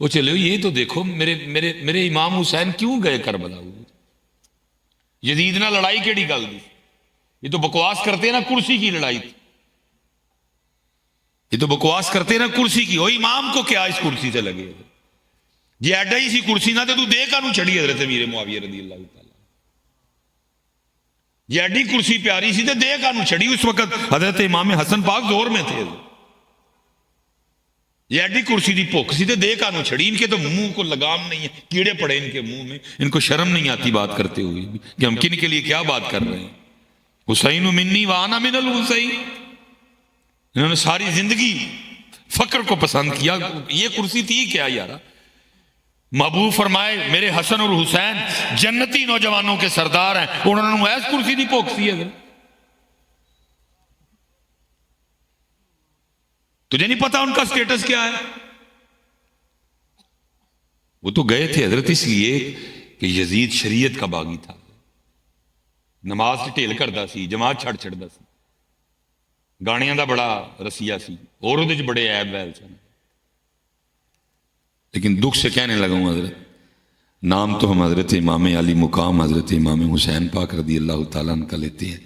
وہ چلے یہ تو دیکھو میرے امام حسین کیوں گئے کربلا؟ یزید نہ لڑائی کیڑی گل دی؟ یہ تو بکواس کرتے ہیں نا کرسی کی لڑائی تھی، یہ تو بکواس کرتے ہیں نا کرسی کی. وہ امام کو کیا اس کرسی سے لگے؟ جی ایڈا ہی سی کرسی نہ تو دے کا نو چڑھی حضرت امیر معاویہ رضی اللہ تعالی. جی ایڈی کرسی پیاری سی تو دے کا نو چڑھی. اس وقت حضرت امام حسن پاک زور میں تھے. یہ ایڈی کرسی دی بھوک سی تو دے کا نو چھڑی. ان کے تو منہ کو لگام نہیں ہے، کیڑے پڑے ان کے منہ میں. ان کو شرم نہیں آتی بات کرتے ہوئے بھی کہ ہم کن کے لیے کیا بات کر رہے ہیں. حسین منی وانا من الحسین. انہوں نے ساری زندگی فقر کو پسند کیا. یہ کرسی تھی کیا یارا؟ محبوب فرمائے میرے حسن اور حسین جنتی نوجوانوں کے سردار ہیں، انہوں نے ایس کرسی دی بھوک سی ہے. تجھے نہیں پتا ان کا سٹیٹس کیا ہے؟ وہ تو گئے تھے حضرت اس لیے کہ یزید شریعت کا باغی تھا، نماز سے ٹھیل کردا سی، جماعت چھڑ چھڑدا سی، گانیاں دا بڑا رسیا سی، اور وہ بڑے عیب ویل سن. لیکن دکھ سے کہنے لگا ہوں حضرت، نام تو ہم حضرت امام علی مقام حضرت امام حسین پاک رضی اللہ تعالیٰ عنہ کا لیتے ہیں،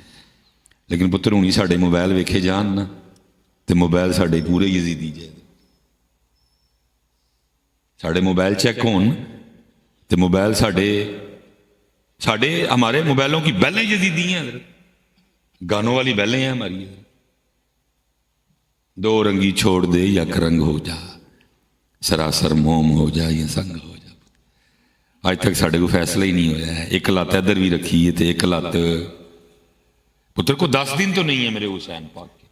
لیکن پتر ہونی ساڑھے موبائل ویکھے جان نا تو موبائل ساڑھے پورے یزیدی جائے. ساڑھے موبائل چیک ہون تو موبائل ساڑھے ہمارے موبائلوں کی بیلیں یزیدی ہیں حضرت. گانوں والی بیلیں ہیں ہماری. دو رنگی چھوڑ دے یا رنگ ہو جا، سراسر موم ہو جا یا سنگ ہو جا. آج تک ساڑھے کو فیصلہ ہی نہیں ہویا ہے. ایک لات ادھر بھی رکھی ہے تو ایک لات پتر کو 10 دن تو نہیں ہے میرے حسین پاک کے.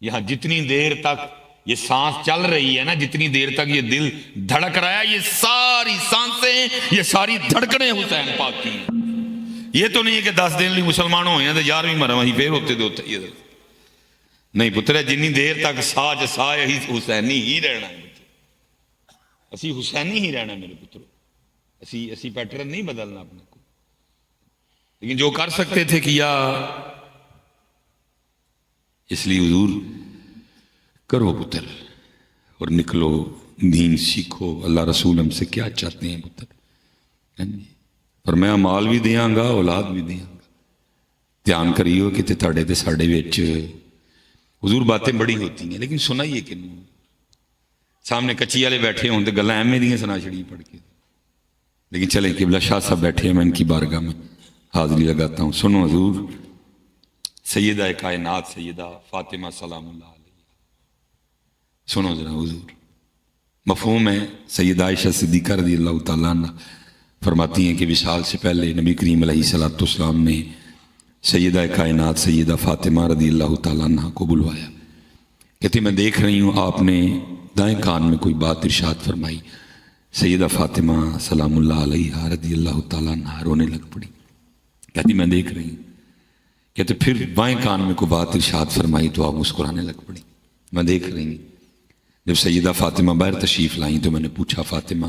یہاں جتنی دیر تک یہ سانس چل رہی ہے نا، جتنی دیر تک یہ دل دھڑک رہا ہے، یہ ساری سانسیں، یہ ساری دھڑکنیں حسین پاک کی ہیں. یہ تو نہیں ہے کہ 10 دن لی مسلمان ہوئے ہیں تو 11ویں مرہ وہیں پھر ہوتے دوتے یہ نہیں. پتر ہے جنی دیر تک ساج سایہ ہی حسینی ہی رہنا ہے. اسی حسینی ہی رہنا ہے میرے پتروں. اسی پیٹرن نہیں بدلنا اپنے کو. لیکن جو کر سکتے تھے کیا. اس لیے حضور کرو پتر اور نکلو، دین سیکھو. اللہ رسول ہم سے کیا چاہتے ہیں پتر؟ پر میں مال بھی دیاں گا، اولاد بھی دیاں گا. دھیان کریو کہ تھاڑے تے ساڑے وچ حضور باتیں بڑی ہوتی ہیں لیکن سنائیے کہ نہیں. سامنے کچی والے بیٹھے ہوں تو گلاں ایویں دیاں سنا چھڑی پڑھ کے. لیکن چلیں قبلہ شاہ صاحب بیٹھے ہیں، میں ان کی بارگاہ میں حاضری لگاتا ہوں. سنو حضور سیدہ کائنات سیدہ فاطمہ سلام اللہ علیہ. سنو ذرا حضور مفہوم ہے. سیدہ عائشہ صدیقہ رضی اللہ تعالیٰ عنہ فرماتی ہیں کہ وصال سے پہلے نبی کریم علیہ السلام نے سیدہ کائنات سیدہ فاطمہ رضی اللہ تعالیٰ عنہ کو بلوایا. کہتے میں دیکھ رہی ہوں آپ نے دائیں کان میں کوئی بات ارشاد فرمائی. سیدہ فاطمہ سلام اللہ علیہ رضی اللہ تعالیٰ عنہ رونے لگ پڑی. کہتی میں دیکھ رہی ہوں. کہتے پھر بائیں کان میں کوئی بات ارشاد فرمائی تو آپ مسکرانے لگ پڑی. میں دیکھ رہی ہوں. جب سیدہ فاطمہ باہر تشریف لائیں تو میں نے پوچھا فاطمہ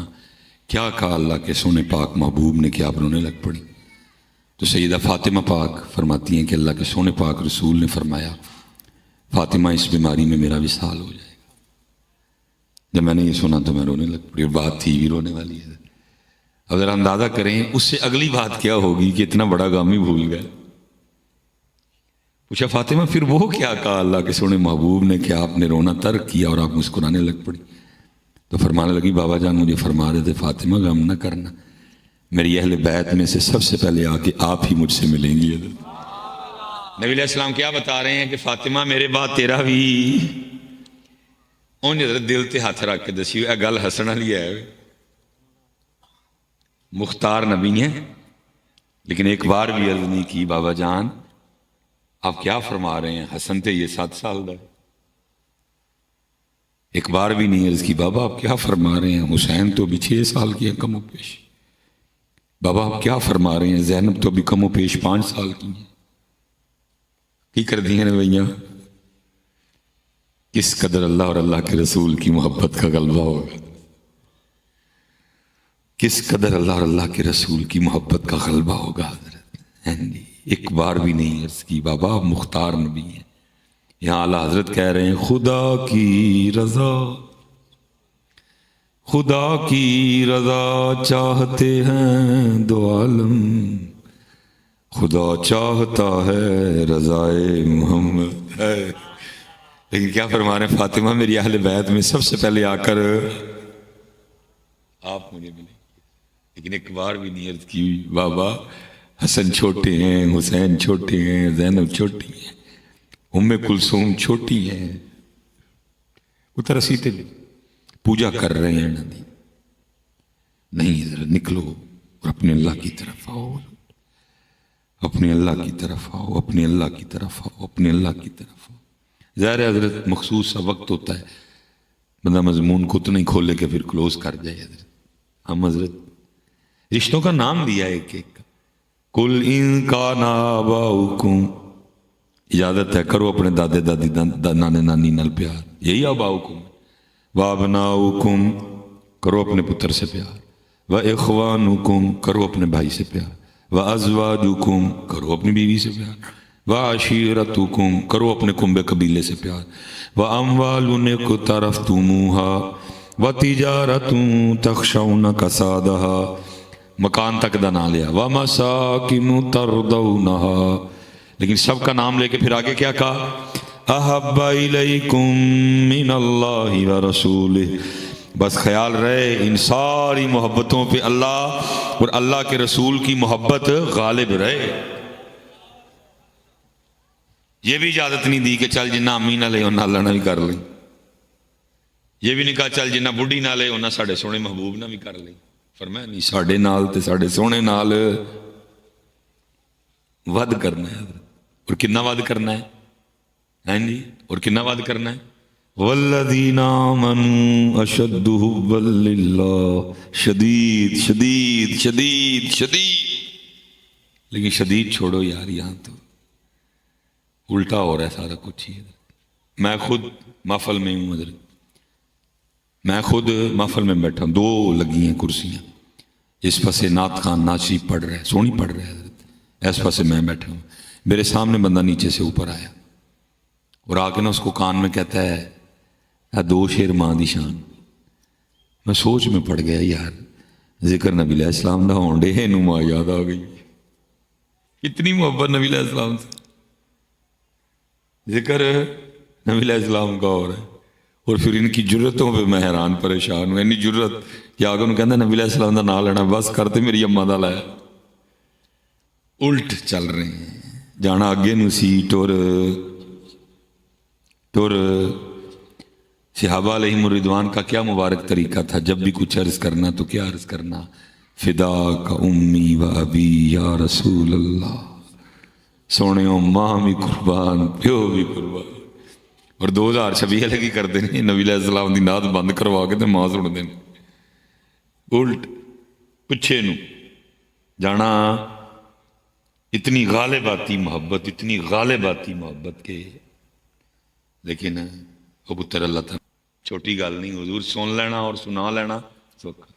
کیا کہا اللہ کے سونے پاک محبوب نے کہ آپ رونے لگ پڑی؟ تو سیدہ فاطمہ پاک فرماتی ہیں کہ اللہ کے سونے پاک رسول نے فرمایا فاطمہ اس بیماری میں میرا وصال ہو جائے گا. جب میں نے یہ سنا تو میں رونے لگ پڑی. اور بات تھی بھی رونے والی ہے. اب ذرا اندازہ کریں اس سے اگلی بات کیا ہوگی کہ اتنا بڑا غم ہی بھول گئے. پوچھا فاطمہ پھر وہ کیا کہا اللہ کے سونے محبوب نے کہ آپ نے رونا ترک کیا اور آپ مسکرانے لگ پڑی؟ تو فرمانے لگی بابا جان مجھے فرما رہے تھے فاطمہ غم نہ کرنا، میری اہل بیت میں سے سب سے پہلے آ کے آپ ہی مجھ سے ملیں گی. نبی علیہ السلام کیا بتا رہے ہیں کہ فاطمہ میرے بعد تیرا بھی انہیں حضرت دل تے ہاتھ رکھ کے دسی اے گل ہسن والی ہے. مختار نبی ہیں لیکن ایک بار بھی عرض نہیں کی بابا جان آپ کیا فرما رہے ہیں، حسن تے یہ 7 سال دا. ایک بار بھی نہیں عرض کی بابا آپ کیا فرما رہے ہیں، حسین تو بھی 6 سال کی ہے کم و پیش. بابا آپ کیا فرما رہے ہیں، زینب تو بھی کم و پیش 5 سال کی ہیں. کی کر دی ہیں رویاں. کس قدر اللہ اور اللہ کے رسول کی محبت کا غلبہ ہوگا. کس قدر اللہ اور اللہ کے رسول کی محبت کا غلبہ ہوگا حضرت. ایک بار بھی نہیں عرض کی بابا آپ مختار نبی ہیں. یہاں اعلیٰ حضرت کہہ رہے ہیں خدا کی رضا خدا کی رضا چاہتے ہیں دو عالم، خدا چاہتا ہے رضائے محمد ہے۔ لیکن کیا فرما رہے ہیں فاطمہ میری اہل بیت میں سب سے پہلے آ کر آپ مجھے ملے، لیکن ایک بار بھی نہیں عرض کی بابا حسن چھوٹے ہیں، حسین چھوٹے ہیں، زینب چھوٹی ہیں، ام کلثوم چھوٹی ہیں، اتر سیتے پوجا کر رہے ہیں نہیں حضرت نکلو اور اپنے اللہ کی طرف آؤ، اپنے اللہ کی طرف آؤ، اپنے اللہ کی طرف آؤ، اپنے اللہ کی طرف آؤ۔ ظاہر ہے حضرت مخصوص سا وقت ہوتا ہے، بندہ مضمون کو تو نہیں کھولے کہ پھر کلوز کر جائے۔ حضرت ہم حضرت رشتوں کا نام دیا ہے ایک ایک کا، کل ان کان آباؤکم، اجازت ہے کرو اپنے دادے دادی نانے نانی نال پیار، یہی آباؤکم، وابناؤکم کرو اپنے پتر سے پیار، واخوانکم کرو اپنے بھائی سے پیار، وازواجکم کرو اپنی بیوی سے پیار، وعشیرتکم کرو اپنے کنبے قبیلے سے پیار، واموال اقترفتموها وتجارت تخشون کسادها، مکان تک دا نام لیا، ومساکن ترضونها، لیکن سب کا نام لے کے پھر آگے کیا کہا، احب الیکم من اللہ ورسولہ، بس خیال رہے ان ساری محبتوں پہ اللہ اور اللہ کے رسول کی محبت غالب رہے۔ یہ بھی اجازت نہیں دی کہ چل جنہ امی نہ لے انہاں اللہ نہ بھی کر لیں، یہ بھی نہیں کہا چل جنہ بڑھی نہ لے انہاں ساڑھے سونے محبوب نہ بھی کر لیں، فرمایا نہیں ساڑھے نال تے ساڑھے سونے نال ود کرنا ہے، اور کتنا ود کرنا ہے ہیں جی، اور کتنا ود کرنا ہے، والذین آمنوا اشد حبا للہ، شدید شدید شدید شدید، لیکن شدید چھوڑو یار، یہاں تو الٹا ہو رہا ہے سارا کچھ ہی۔ میں خود محفل میں ہوں حضرت، میں خود محفل میں بیٹھا ہوں، دو لگی ہیں کرسیاں، اس پاسے نعت خان نعت شریف پڑھ رہا ہے، سونی پڑھ رہا ہے حضرت، اس پاسے میں بیٹھا ہوں، میرے سامنے بندہ نیچے سے اوپر آیا اور آ کے نا اس کو کان میں کہتا ہے دو شیر ماں دی شان۔ میں سوچ میں پڑ گیا یار، ذکر نبی علیہ السلام دا ہونڈے نو ماں یاد آ گئی، اتنی محبت نبی علیہ السلام سے، ذکر نبی علیہ السلام کا ہو رہا ہے، اور پھر ان کی جرتوں پہ میں حیران پریشان ہوں، انی جرت کہ آگے انہوں کہنا نبی علیہ السلام دا نام لینا بس کرتے میری اماں دا لایا، الٹ چل رہے ہیں، جانا اگے نو سی ٹور صحابہ علیہم الرضوان کا کیا مبارک طریقہ تھا، جب بھی کچھ عرض کرنا تو کیا عرض کرنا، فدا کا امی و ابی یا رسول اللہ، سونے ماں بھی قربان پیو بھی قربان، اور 2026 لگی کرتے ہیں نبی علیہ السلام دی نعت بند کروا کے تے ماں سن دیں، الٹ پچھے نو جانا، اتنی غالب آتی محبت، اتنی غالب آتی محبت کے، لیکن وہ پتر اللہ تعالیٰ چھوٹی گل نہیں، حضور سن لینا اور سنا لینا سوکھا،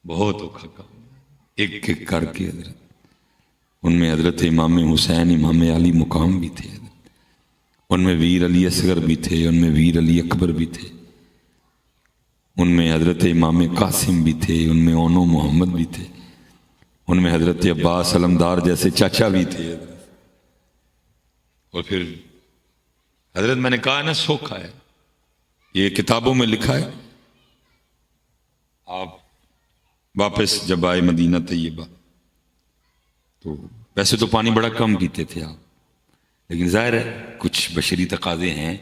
بہت اوکھا کام، ایک ایک کر کے حضرت، ان میں حضرت امام حسین امام علی مقام بھی تھے، ان میں ویر علی اصغر بھی تھے، ان میں ویر علی اکبر بھی تھے، ان میں حضرت امام قاسم بھی تھے، ان میں اونو محمد بھی تھے، ان میں حضرت عباس علمدار جیسے چاچا بھی تھے، اور پھر حضرت میں نے کہا نا سوکھا ہے، یہ کتابوں میں لکھا ہے، آپ واپس جب آئے مدینہ طیبہ تو ویسے تو پانی بڑا کم پیتے تھے آپ، لیکن ظاہر ہے کچھ بشری تقاضے ہیں،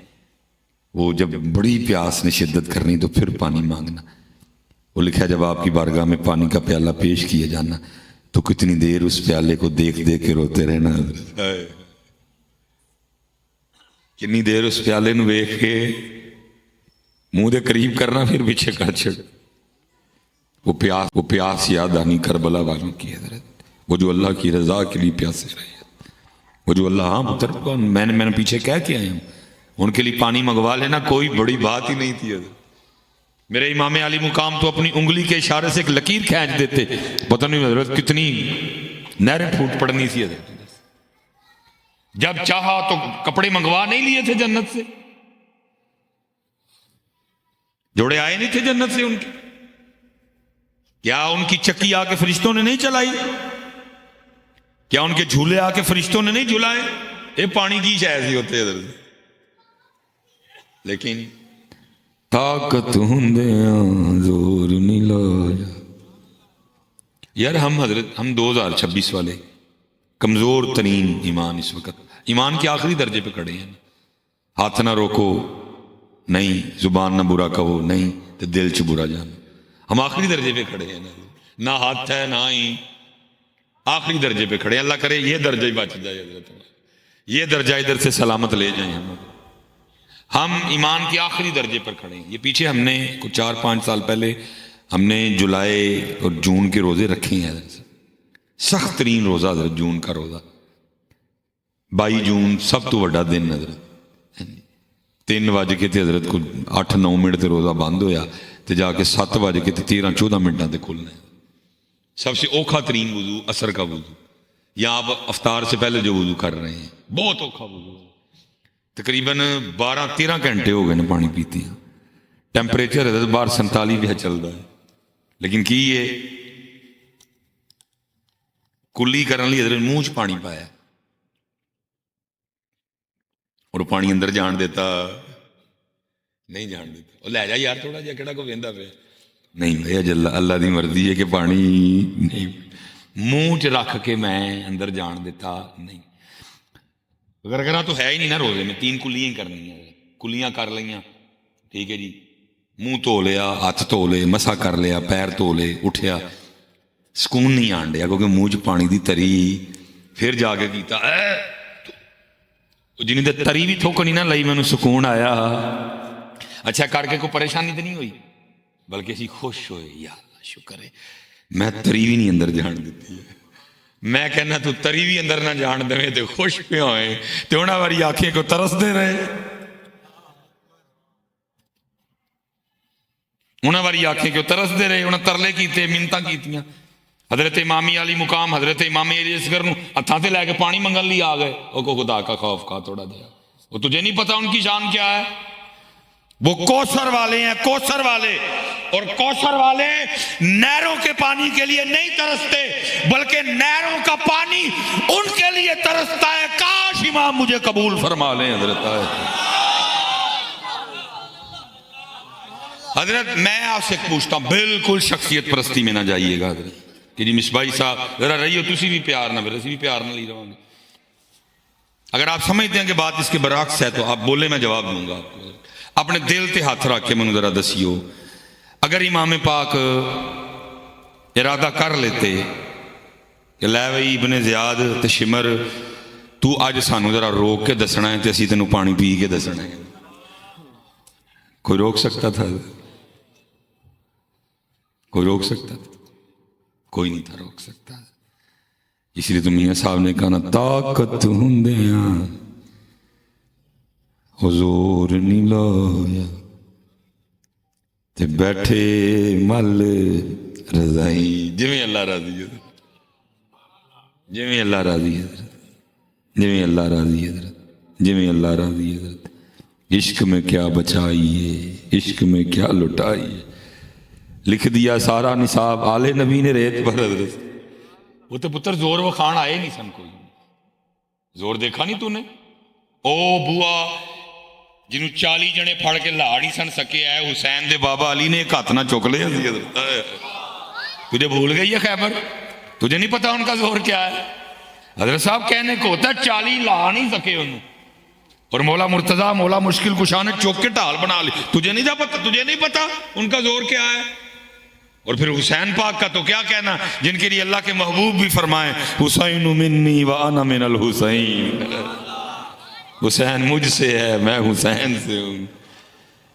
وہ جب بڑی پیاس نے شدت کرنی تو پھر پانی مانگنا، وہ لکھا ہے جب آپ کی بارگاہ میں پانی کا پیالہ پیش کیا جانا تو کتنی دیر اس پیالے کو دیکھ دیکھ کے روتے رہنا، کتنی دیر اس پیالے نو ویکھ کے منہ دے قریب کرنا پھر پیچھے کر چھڑ، وہ پیاس یاد آنی کربلا والوں کی حضرت، وہ جو اللہ کی رضا کے لیے پیاسے رہے، وہ جو اللہ ہاں پتر میں نے پیچھے کہہ کے آیا ہوں، ان کے لیے پانی منگوا لینا کوئی بڑی بات ہی نہیں تھی حضرت، میرے امام علی مقام تو اپنی انگلی کے اشارے سے ایک لکیر کھینچ دیتے، پتہ نہیں حضرت کتنی نہریں پھوٹ پڑنی تھی حضرت، جب چاہا تو کپڑے منگوا نہیں لیے تھے جنت سے، جوڑے آئے نہیں تھے جنت سے ان کے، کیا ان کی چکی آ کے فرشتوں نے نہیں چلائی؟ کیا ان کے جھولے آ کے فرشتوں نے نہیں جھلائے؟ یہ پانی کی شاید ہی ہوتے ادھر سے، لیکن طاقت ہندیاں زور نہیں لایا۔ یار ہم 2026 والے کمزور ترین ایمان اس وقت ایمان کے آخری درجے پہ کھڑے ہیں۔ ہاتھ نہ روکو نہیں، زبان نہ برا کہو نہیں، تو دل چ برا جانا۔ ہم آخری درجے پہ کھڑے ہیں، نہ ہاتھ ہے نہ ہی، آخری درجے پہ کھڑے ہیں۔ اللہ کرے یہ درجہ ہی بچ جائے حضرت، یہ درجہ ادھر سے سلامت لے جائیں ہم ایمان کے آخری درجے پر کھڑے ہیں۔ یہ پیچھے ہم نے کچھ 4-5 سال پہلے ہم نے جولائی اور جون کے روزے رکھے ہیں حضرت، سخت ترین روزہ حضرت جون کا روزہ، 22 جون سب تو بڑا دن حضرت، 3 بج کے حضرت کو 8-9 منٹ تے روزہ بند ہویا تو جا کے 7 بج کے 13-14 منٹاں تے کھلنا ہے۔ سب سے اوکھا ترین وضو عصر کا وضو، یا آپ افطار سے پہلے جو وضو کر رہے ہیں بہت اوکھا وضو، تقریباً 12-13 گھنٹے ہو گئے نا پانی پیتے ہیں، ٹیمپریچر حضرت باہر 47 بھی چل رہا ہے، لیکن کی یہ کلی کرنے لی حضرت منہ چ پانی پایا اور پانی اندر جان دیتا نہیں، جان دیتا وہ لے جا یار تھوڑا جہا کہڑا کو ویندا پہ نہیں بھائی، اللہ دی مرضی ہے کہ پانی نہیں منہ چ رکھ کے میں اندر جان دیتا نہیں۔ اگر تو ہے ہی نہیں نا روزے میں، 3 کلیاں ہی کرنی ہیں، کلیاں کر لیاں ٹھیک ہے جی، منہ دھو لیا، ہاتھ دھو لے، مسا کر لیا، پیر دھو لے، اٹھیا، سکون نہیں آن ڈیا کیونکہ منہ چ پانی دی تری، پھر جا کے کیتا جنہیں دے تری بھی تھوک نہیں نہ لئی میں نے سکون آیا۔ اچھا کر کے کوئی پریشانی تو نہیں ہوئی، بلکہ اسی خوش ہوئے، یا اللہ شکر ہے میں تری بھی نہیں اندر جان دیتی ہے۔ میں کہنا تو تری بھی اندر نہ جان دے تو خوش پہ ہوئے تو انہاں والی آنکھیں کو ترس دے رہے، انہاں والی آنکھیں کو ترس دے رہے، انہاں ترلے کیتے، منتاں کیتیاں۔ حضرت امامی علی مقام حضرت امام علی اصغر نو ہتھاں تے لے کے پانی منگن لی آ گئے، او کو خدا کا خوف کھا تھوڑا دیا، وہ تجھے نہیں پتا ان کی شان کیا ہے؟ وہ کوثر والے ہیں، کوثر والے، اور کوثر والے نہروں کے پانی کے لیے نہیں ترستے بلکہ نہروں کا پانی ان کے لیے ترستا ہے۔ کاش امام مجھے قبول فرما لیں حضرت۔ حضرت میں آپ سے پوچھتا ہوں، بالکل شخصیت پرستی میں نہ جائیے گا حضرت کہ جی مصباحی صاحب ذرا رہیو تسی بھی پیار نہ میرے بھی پیار نہ لی رہو گے۔ اگر آپ سمجھتے ہیں کہ بات اس کے برعکس ہے تو آپ بولے، میں جواب دوں گا۔ اپنے دل تے ہاتھ رکھ کے منو ذرا دسیو، اگر امام پاک ارادہ کر لیتے کہ لے بھائی ابن زیاد تے شمر تو اج سانو ذرا روک کے دسنا ہے تے اسی تینوں پانی پی کے دسنا ہے، کوئی روک سکتا تھا؟ کوئی روک سکتا تھا؟ کوئی نہیں تھا روک سکتا۔ اس لیے تو میاں صاحب نے کہا نا طاقت ہندیاں حضور نہیں لایا تے بیٹھے مل رضائی، جویں اللہ راضی ہے، جویں اللہ راضی ہے، جویں اللہ راضی ہے، جویں اللہ راضی ہے۔ عشق میں کیا بچائیے، عشق میں کیا لٹائیے، لکھ دیا سارا نصاب آلے نبی نے ریت پر حضرت۔ وہ تو پتر زور و خان آئے نہیں سن، کوئی زور دیکھا نہیں تو نے؟ او بوا جنہوں 40 جنے پھڑ کے لا نہیں سن سکے آئے، حسین دے بابا علی نے ایک ہاتھ نہ چک لے حضرت۔ تجھے بھول گئی ہے خیبر؟ تجھے نہیں پتا ان کا زور کیا ہے؟ حضرت صاحب کہنے کو ہوتا ہے 40 لا نہیں سکے انہوں، اور مولا مرتضیٰ مولا مشکل کشا نے چوک کے ڈھال بنا لی۔ تجھے نہیں پتا ان کا زور کیا ہے؟ اور پھر حسین پاک کا تو کیا کہنا، جن کے لیے اللہ کے محبوب بھی فرمائیں حسین منی وانا من الحسین، حسین مجھ سے ہے میں حسین سے ہوں۔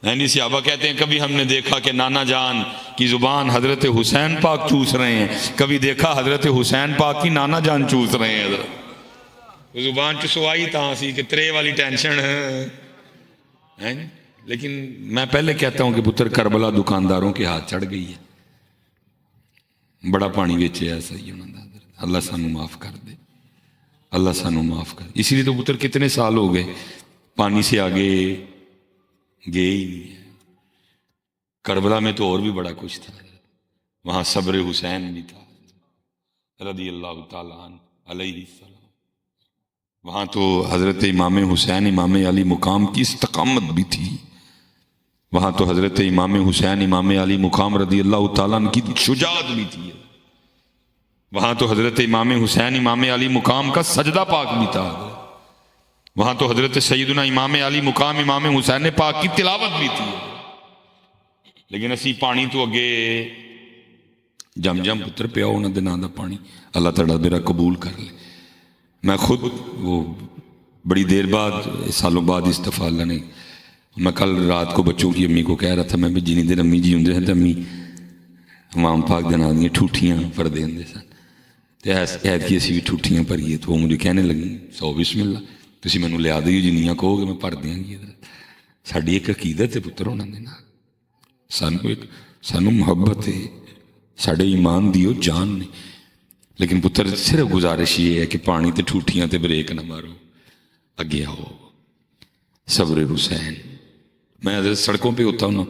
یعنی صحابہ کہتے ہیں کبھی ہم نے دیکھا کہ نانا جان کی زبان حضرت حسین پاک چوس رہے ہیں، کبھی دیکھا حضرت حسین پاک کی نانا جان چوس رہے ہیں۔ حضرت زبان چسوائی تاں سی کہ ترے والی ٹینشن ہے، لیکن میں پہلے کہتا ہوں کہ پتر کربلا دکانداروں کے ہاتھ چڑھ گئی ہے، بڑا پانی بیچے ایسا ہی انہوں نے۔ اللہ سانو معاف کر دے، اللہ سانو معاف کر دے۔ اسی لیے تو پتر کتنے سال ہو گئے پانی سے آگے گئے ہی نہیں ہے۔ کربلا میں تو اور بھی بڑا کچھ تھا، وہاں صبر حسین بھی تھا رضی اللہ تعالیٰ عنہ علیہ السلام. وہاں تو حضرت امام حسین امام علی مقام کی استقامت بھی تھی. وہاں تو حضرت امام حسین امام علی مقام رضی اللہ تعالیٰ عنہ کی شجاعت بھی تھی. وہاں تو حضرت امام حسین امام علی مقام کا سجدہ پاک بھی تھا. وہاں تو حضرت سیدنا امام علی مقام امام حسین پاک کی تلاوت بھی تھی. لیکن اسی پانی تو اگے جم جم پتر پیا انہوں دے نام دا پانی. اللہ تعالیٰ میرا قبول کر لے. میں خود وہ بڑی دیر بعد سالوں بعد استفا اللہ نے میں کل رات کو بچوں کی امی کو کہہ رہا تھا میں بھی جنی دیر امی جی ہوں تو امی امام پاک دے نام دیا ٹھوٹیاں پر دے ہوں سن تو ایت کی اسی بھی ٹھوٹیاں بھریے. تو وہ مجھے کہنے لگی 100 بسم اللہ تسی مینوں لیا دیو جنیاں کہو گے میں بھر دیاں گی. ساڈی ایک عقیدت ہے پتر انہوں نے سانوں محبت ہے ساڈے ایمان دیو جان نے. لیکن پتر صرف گزارش یہ ہے کہ پانی تے ٹھوٹیاں تے بریک نہ مارو اگے آؤ. صبر حسین میں حضرت سڑکوں پہ ہوتا ہوں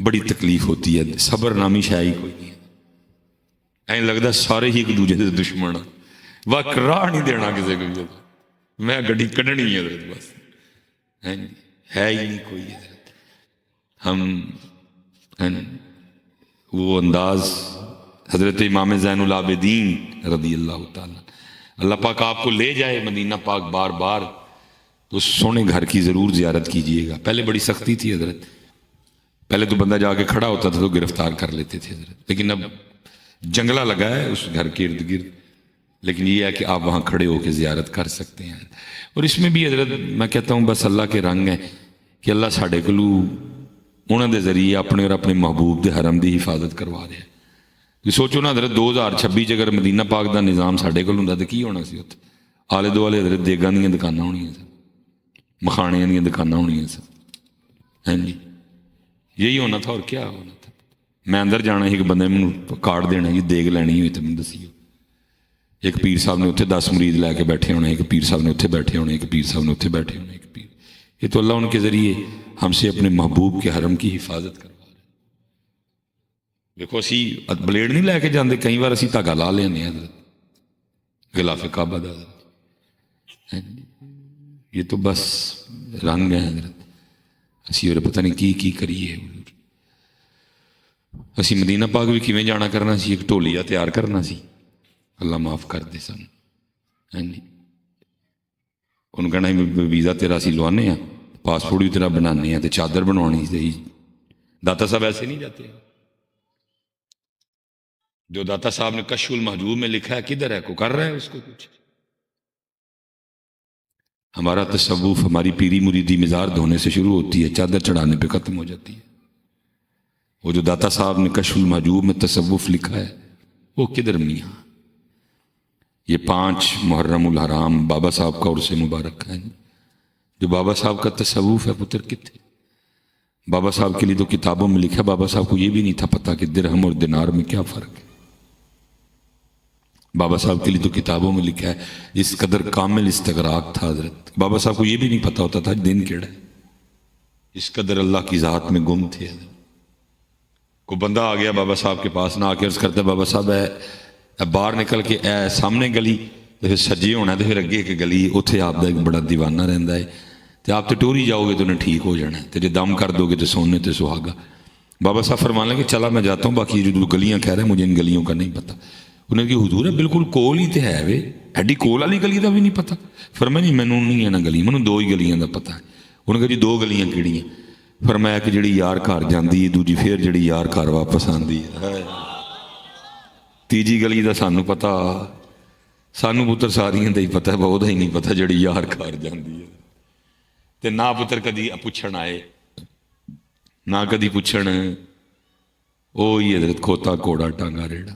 بڑی تکلیف ہوتی ہے. صبر نامی شاعری کوئی نہیں. این لگتا سارے ہی ایک دوجے سے دشمن وقت راہ نہیں دینا کسی کو. میں گڈی کڈنی ہے حضرت بس ہے ہی نہیں کوئی حضرت. ہم وہ انداز حضرت امام زین العابدین رضی اللہ تعالیٰ اللہ پاک آپ کو لے جائے مدینہ پاک بار بار تو اس سونے گھر کی ضرور زیارت کیجئے گا. پہلے بڑی سختی تھی حضرت. پہلے تو بندہ جا کے کھڑا ہوتا تھا تو گرفتار کر لیتے تھے حضرت. لیکن اب جنگلہ لگا ہے اس گھر کے ارد گرد. لیکن یہ ہے کہ آپ وہاں کھڑے ہو کے زیارت کر سکتے ہیں. اور اس میں بھی حضرت میں کہتا ہوں بس اللہ کے رنگ ہے کہ اللہ ساڑھے کلو انہوں دے ذریعے اپنے اور اپنے محبوب دے حرم دی حفاظت کروا رہے ہیں. سوچو نا حضرت 2026 اگر مدینہ پاک دا نظام ساڑھے کول ہوندا تے کی ہونا سی اتنے آلے دوالے حضرت دیگاں دیاں دکاناں ہونیاں سن مکھاڑیاں دیاں دکاناں ہونیاں سن. ہاں جی یہی ہونا تھا اور کیا ہونا تھا. میں اندر جانا ہی کہ بندے مینوں کارڈ دینا جی دیگ لینی ہوئی تو مینوں دسیو. ایک پیر صاحب نے اتنے 10 مرید لے کے بیٹھے ہونے ایک پیر صاحب نے اتنے بیٹھے ہونے ایک پیر صاحب نے اتنے بیٹھے ہونے ایک پیر. یہ تو اللہ ان کے ذریعے ہم سے اپنے محبوب کے حرم کی حفاظت کروا رہے. دیکھو اسی بلیڈ نہیں لے کے جاندے کئی بار اسی دھاگا لا لینے حضرت غلاف کعبہ دا حضرت. یہ تو بس رنگ ہے حضرت. اسی اور پتہ نہیں کی کریے. اسی مدینہ پاک بھی کیویں جانا کرنا سی ایک ٹولیا تیار کرنا سی. اللہ معاف کر دے سن. ہاں جی انہوں کہنا ویزا تیرا اسی لوانے ہیں پاسپورٹ بھی تیرا بنانے ہیں تو چادر بنوانی سی. داتا صاحب ایسے نہیں جاتے. جو داتا صاحب نے کشف المحجوب میں لکھا ہے کدھر ہے کو کر رہا ہے اس کو کچھ. ہمارا تصوف ہماری پیری مریدی مزار دھونے سے شروع ہوتی ہے چادر چڑھانے پہ ختم ہو جاتی ہے. وہ جو داتا صاحب نے کشف المحجوب میں تصوف لکھا ہے وہ کدھر میاں. یہ 5 محرم الحرام بابا صاحب کا عرص مبارک ہے. جو بابا صاحب کا تصوف ہے پتر کتنے. بابا صاحب کے لیے تو کتابوں میں لکھا. بابا صاحب کو یہ بھی نہیں تھا پتہ کہ درہم اور دینار میں کیا فرق ہے. بابا صاحب کے لیے تو کتابوں میں لکھا ہے اس قدر کامل استغراق تھا حضرت. بابا صاحب کو یہ بھی نہیں پتہ ہوتا تھا دن کیڑا ہے. اس قدر اللہ کی ذات میں گم تھے حضرت. کوئی بندہ آ گیا بابا صاحب کے پاس نہ آ کے عرض کرتا ہے بابا صاحب اے باہر نکل کے اے سامنے گلی تو پھر سجے ہونا تو پھر اگے ایک گلی اتنے آپ کا ایک بڑا دیوانہ رہتا ہے تو آپ تو ٹوری جاؤ گے تو انہیں ٹھیک ہو جانا ہے تو جب دم کر دو گے تو سونے تو سہاگا. بابا صاحب فرمانے لگے چلا میں جاتا ہوں باقی جو گلیاں کہہ رہے ہیں مجھے ان گلیوں کا نہیں پتہ. انہیں کہ حضور ہے بالکل کول ہی تو ہے وے ایڈی کول والی گلی کا بھی نہیں پتہ. فرمایا نہیں مینوں نہیں ہے نا گلی مینوں 2 ہی گلیاں کا پتہ ہے. انہیں کہا جی 2 گلیاں کیڑیاں. فرمایا کہ جڑی یار گھر جاندی ہے دوجی پھر جڑی یار گھر واپس آندی ہے. تیجی گلی دا سانوں پتہ سانوں پتر ساریاں دا ہی پتہ ہے بہت ہی نہیں پتہ جڑی یار گھر جاندی ہے. تے نہ پتر کدی پوچھن آئے نہ کدی پوچھن وہی حضرت کھوتا کوڑا ٹانگا ریڑا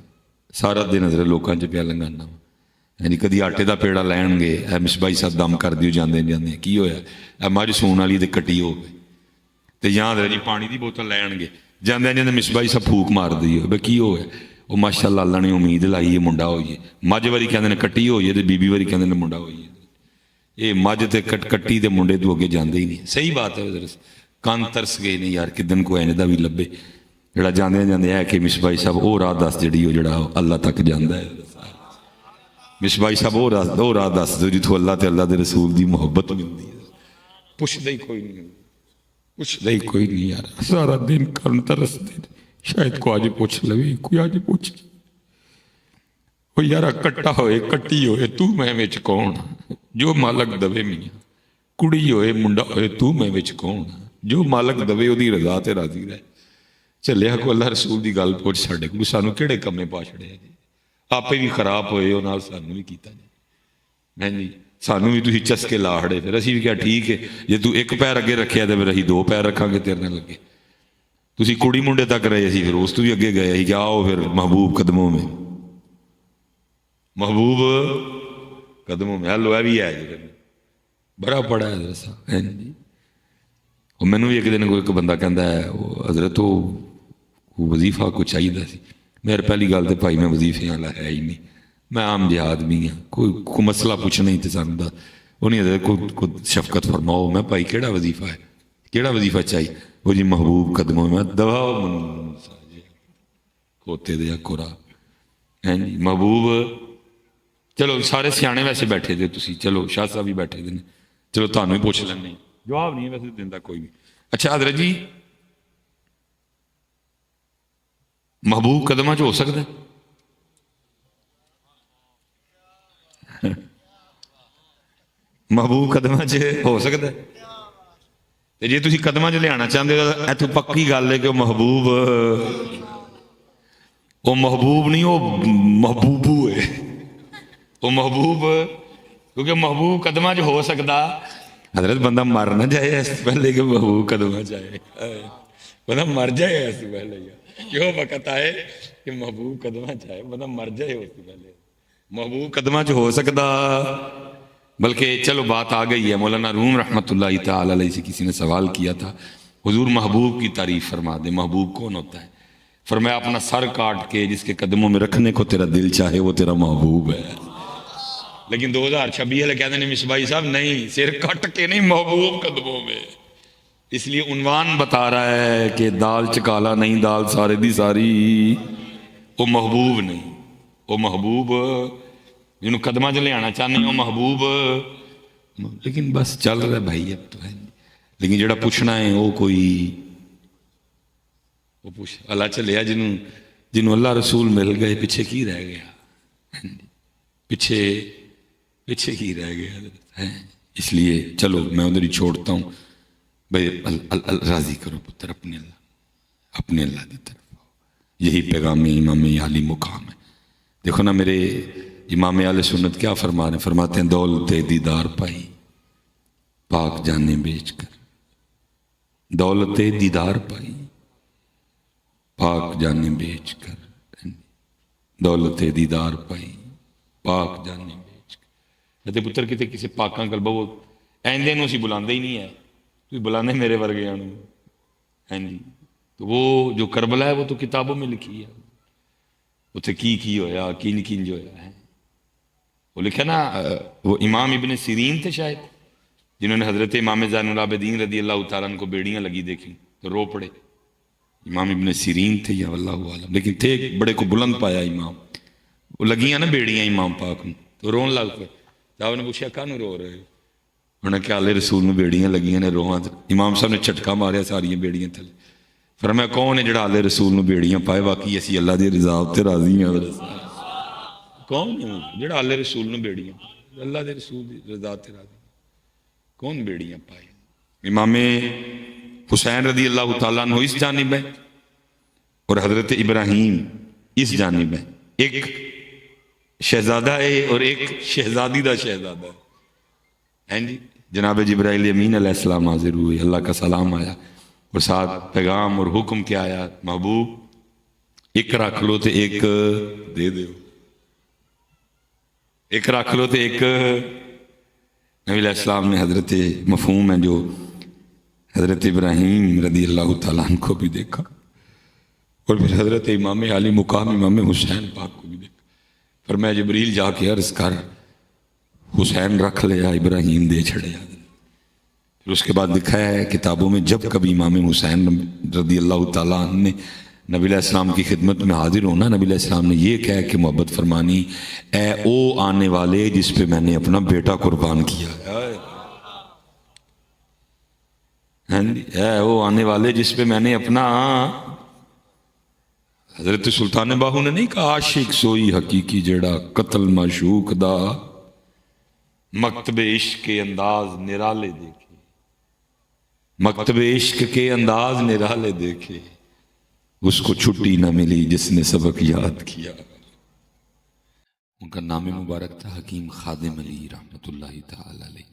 سارا دن حضرت لوکاں چ پیا لنگانا. یعنی کدی آٹے دا پیڑا لین گے اے مصباحی صاحب دم کر دیو جاندے جاندے کی ہویا اے مجھ سون والی تے کٹی ہو گئی تے یہاں حضرت جی پانی دی بوتل لین گے جاندے جاندے مصباحی صاحب پھوک مار دی بے کی ہویا وہ ماشاءاللہ اللہ نے امید لائی ہے منڈا ہوئیے. مجھ واری کہندے نے کٹی ہوئی تے بی بی واری کہندے نے منڈا ہوئیے. یہ مجھ تے کٹی دے منڈے تو اگے جاندے ہی نہیں. صحیح بات ہے حضرت کان ترس گئے نہیں یار کدن کو ایندا بھی لبے جڑا جاندے جاندے ہے کہ مصباحی صاحب وہ راہ دس جڑی وہ جڑا اللہ تک جاندا ہے مصباحی صاحب وہ راہ دس دو جتوں اللہ تے اللہ دے رسول دی محبت ملتی ہے پوچھدا ہی کوئی نہیں پوچھدا ہی کوئی نہیں یار سارا دن کرن ترسدے شاید کو اج پوچھ لوے کوئی اج پوچھ وہ یارا کٹا ہوئے کٹی ہوئے تو میں وچ کون جو مالک دے میاں کڑی ہوئے منڈا ہوئے تو میں وچ کون جو مالک دے وہ رضا تے راضی رہے چلیا کو اللہ رسول دی گل پوچھ ساڈے کو سانو کہڑے کمے پا چھڑے جی آپ بھی خراب ہوئے ہو نال سانو بھی کیتا جی میں جی سانو بھی تسی چسکے لاڑے پھر اسی بھی کیا ٹھیک ہے جے تو ایک پیر اگے رکھیا تے پھر اسی دو پیر رکھاں گے تیرے نال لگے تسی کڑی منڈے تک رہے اسی پھر اس تو بھی اگے گئے اسی کہ آؤ پھر محبوب قدموں میں محبوب قدموں میں ہلو بھی ہے جی بڑا پڑا ہے حضرت صاحب جی وہ مینوں بھی ایک دن کوئی ایک بندہ کہندا ہے وہ حضرت وہ وظیفہ کو چاہیے سی میرے پہلی گل تو بھائی میں وظیفے والا ہے ہی نہیں میں عام جہاد بھی ہاں کوئی مسئلہ پوچھنا ہی تو سانوں دا وہ نہیں حضرت کو شفقت فرماؤ میں بھائی کہڑا وظیفہ ہے کہڑا وظیفہ چاہیے وہ جی محبوب قدموں میں دوا کھوتے دیا کورا ہے جی محبوب چلو سارے سیانے ویسے بیٹھے تھے تسی چلو شاہ صاحب بھی بیٹھے تھے چلو تانوں ہی پوچھ لینے جواب نہیں ویسے دیندا کوئی نہیں اچھا حضرت جی محبوب قدماں چ ہو سکتا ہے محبوب قدماں چ ہو سکتا ہے جی تسی قدماں چ لیا چاہتے ہو اتو پکی گل ہے کہ وہ محبوب نہیں وہ محبوبو ہے وہ محبوب کیونکہ محبوب قدماں چ ہو سکتا حضرت بندہ مر نہ جائے اس پہلے کہ محبوب قدماں چاہے بندہ مر جائے اس پہلے کیوں وقت آئے کہ محبوب قدماں چاہے بندہ مر جائے اس پہلے محبوب قدماں چ ہو سکتا بلکہ چلو بات آ گئی ہے مولانا روم رحمۃ اللہ تعالی علیہ سے کسی نے سوال کیا تھا حضور محبوب کی تعریف فرما دے محبوب کون ہوتا ہے فرمایا اپنا سر کاٹ کے جس کے قدموں میں رکھنے کو تیرا دل چاہے وہ تیرا محبوب ہے لیکن 2026 والے کہتے ہیں مصباحی صاحب نہیں سر کٹ کے نہیں محبوب قدموں میں اس لیے عنوان بتا رہا ہے کہ دال چکالا نہیں دال سارے دی ساری وہ محبوب نہیں وہ محبوب جنہوں قدمہ چ لے آنا چاہنے وہ محبوب لیکن بس چل رہا ہے بھائی اب تو ہے لیکن جڑا پوچھنا ہے وہ کوئی وہ پوچھ اللہ چلیا جنہوں اللہ رسول مل گئے پیچھے کی رہ گیا پیچھے کی رہ گیا اس لیے چلو میں ادھر ہی چھوڑتا ہوں بھائی راضی کرو پتر اپنے اللہ کی طرف یہی پیغام امام عالی مقام ہے دیکھو نا میرے امام اہل سنت کیا فرما رہے ہیں فرماتے ہیں دولت دیدار پائی پاک جانے بیچ کر دولت دیدار پائی پاک جانے بیچ کر دولت دیدار پائی پاک جانے بیچ کر پتر کتے کسی پاکاں کل بہو ایندے نو سی بلاندے ہی نہیں ہے تو بلانے میرے ورگے ہیں جی تو وہ جو کربلا ہے وہ تو کتابوں میں لکھی ہے اتنے کی ہویا کی جو ہویا ہے وہ لکھا نا وہ امام ابن سیرین تھے شاید جنہوں نے حضرت امام زین العابدین رضی اللہ تعالیٰ عنہ کو بیڑیاں لگی دیکھی تو رو پڑے امام ابن سیرین تھے یا واللہ عالم لیکن تھے بڑے کو بلند پایا امام وہ لگیاں نا بیڑیاں امام پاک میں تو رون لگ پہ صاحب نے پوچھا کانوں رو رہے انہوں نے کہا اللہ رسول میں بیڑیاں لگیاں نے روحاں امام صاحب نے چھٹکا ماریا ساری بیڑیاں تھلے فرمایا کون ہے جڑا اللہ رسول میں بیڑیاں پائے باقی اسی اللہ دی رضا تے راضی ہیں کون ہے جڑا اللہ رسول میں بیڑیاں اللہ دے رسول دی رضا تے راضی کون بیڑیاں پائے امام حسین رضی اللہ تعالیٰ عنہ اس جانب ہے اور حضرت ابراہیم اس جانب ہے ایک شہزادہ ہے اور ایک شہزادی دا شہزادہ ہے جی جناب جبرائیل امین علیہ السلام حاضر ہوئے اللہ کا سلام آیا اور ساتھ پیغام اور حکم کیا آیا محبوب ایک رکھ لو تو ایک دے دو ایک رکھ لو تو ایک نبی علیہ السلام نے حضرت مفہوم ہے جو حضرت ابراہیم رضی اللہ تعالیٰ عنہ کو بھی دیکھا اور پھر حضرت امام عالی مقام امام حسین پاک کو بھی دیکھا فرمایا جبریل جا کے عرض کر حسین رکھ لیا ابراہیم دے چھڑیا پھر اس کے بعد لکھا ہے کتابوں میں جب کبھی امام حسین رضی اللہ تعالیٰ عنہ نے نبی علیہ السلام کی خدمت میں حاضر ہونا، نبی علیہ السلام نے یہ کہہ کہ محبت فرمانی، اے او آنے والے جس پہ میں نے اپنا بیٹا قربان کیا، اے او آنے والے جس پہ میں نے اپنا، حضرت سلطان باہو نے نہیں کہا عاشق سوئی حقیقی جڑا قتل معشوق دا مکتب عشق کے انداز نرالے دیکھے، مکتب عشق کے انداز نرالے دیکھے، اس کو چھٹی نہ ملی جس نے سبق یاد کیا۔ ان کا نام مبارک تھا حکیم خادم علی رحمۃ اللہ تعالی علیہ۔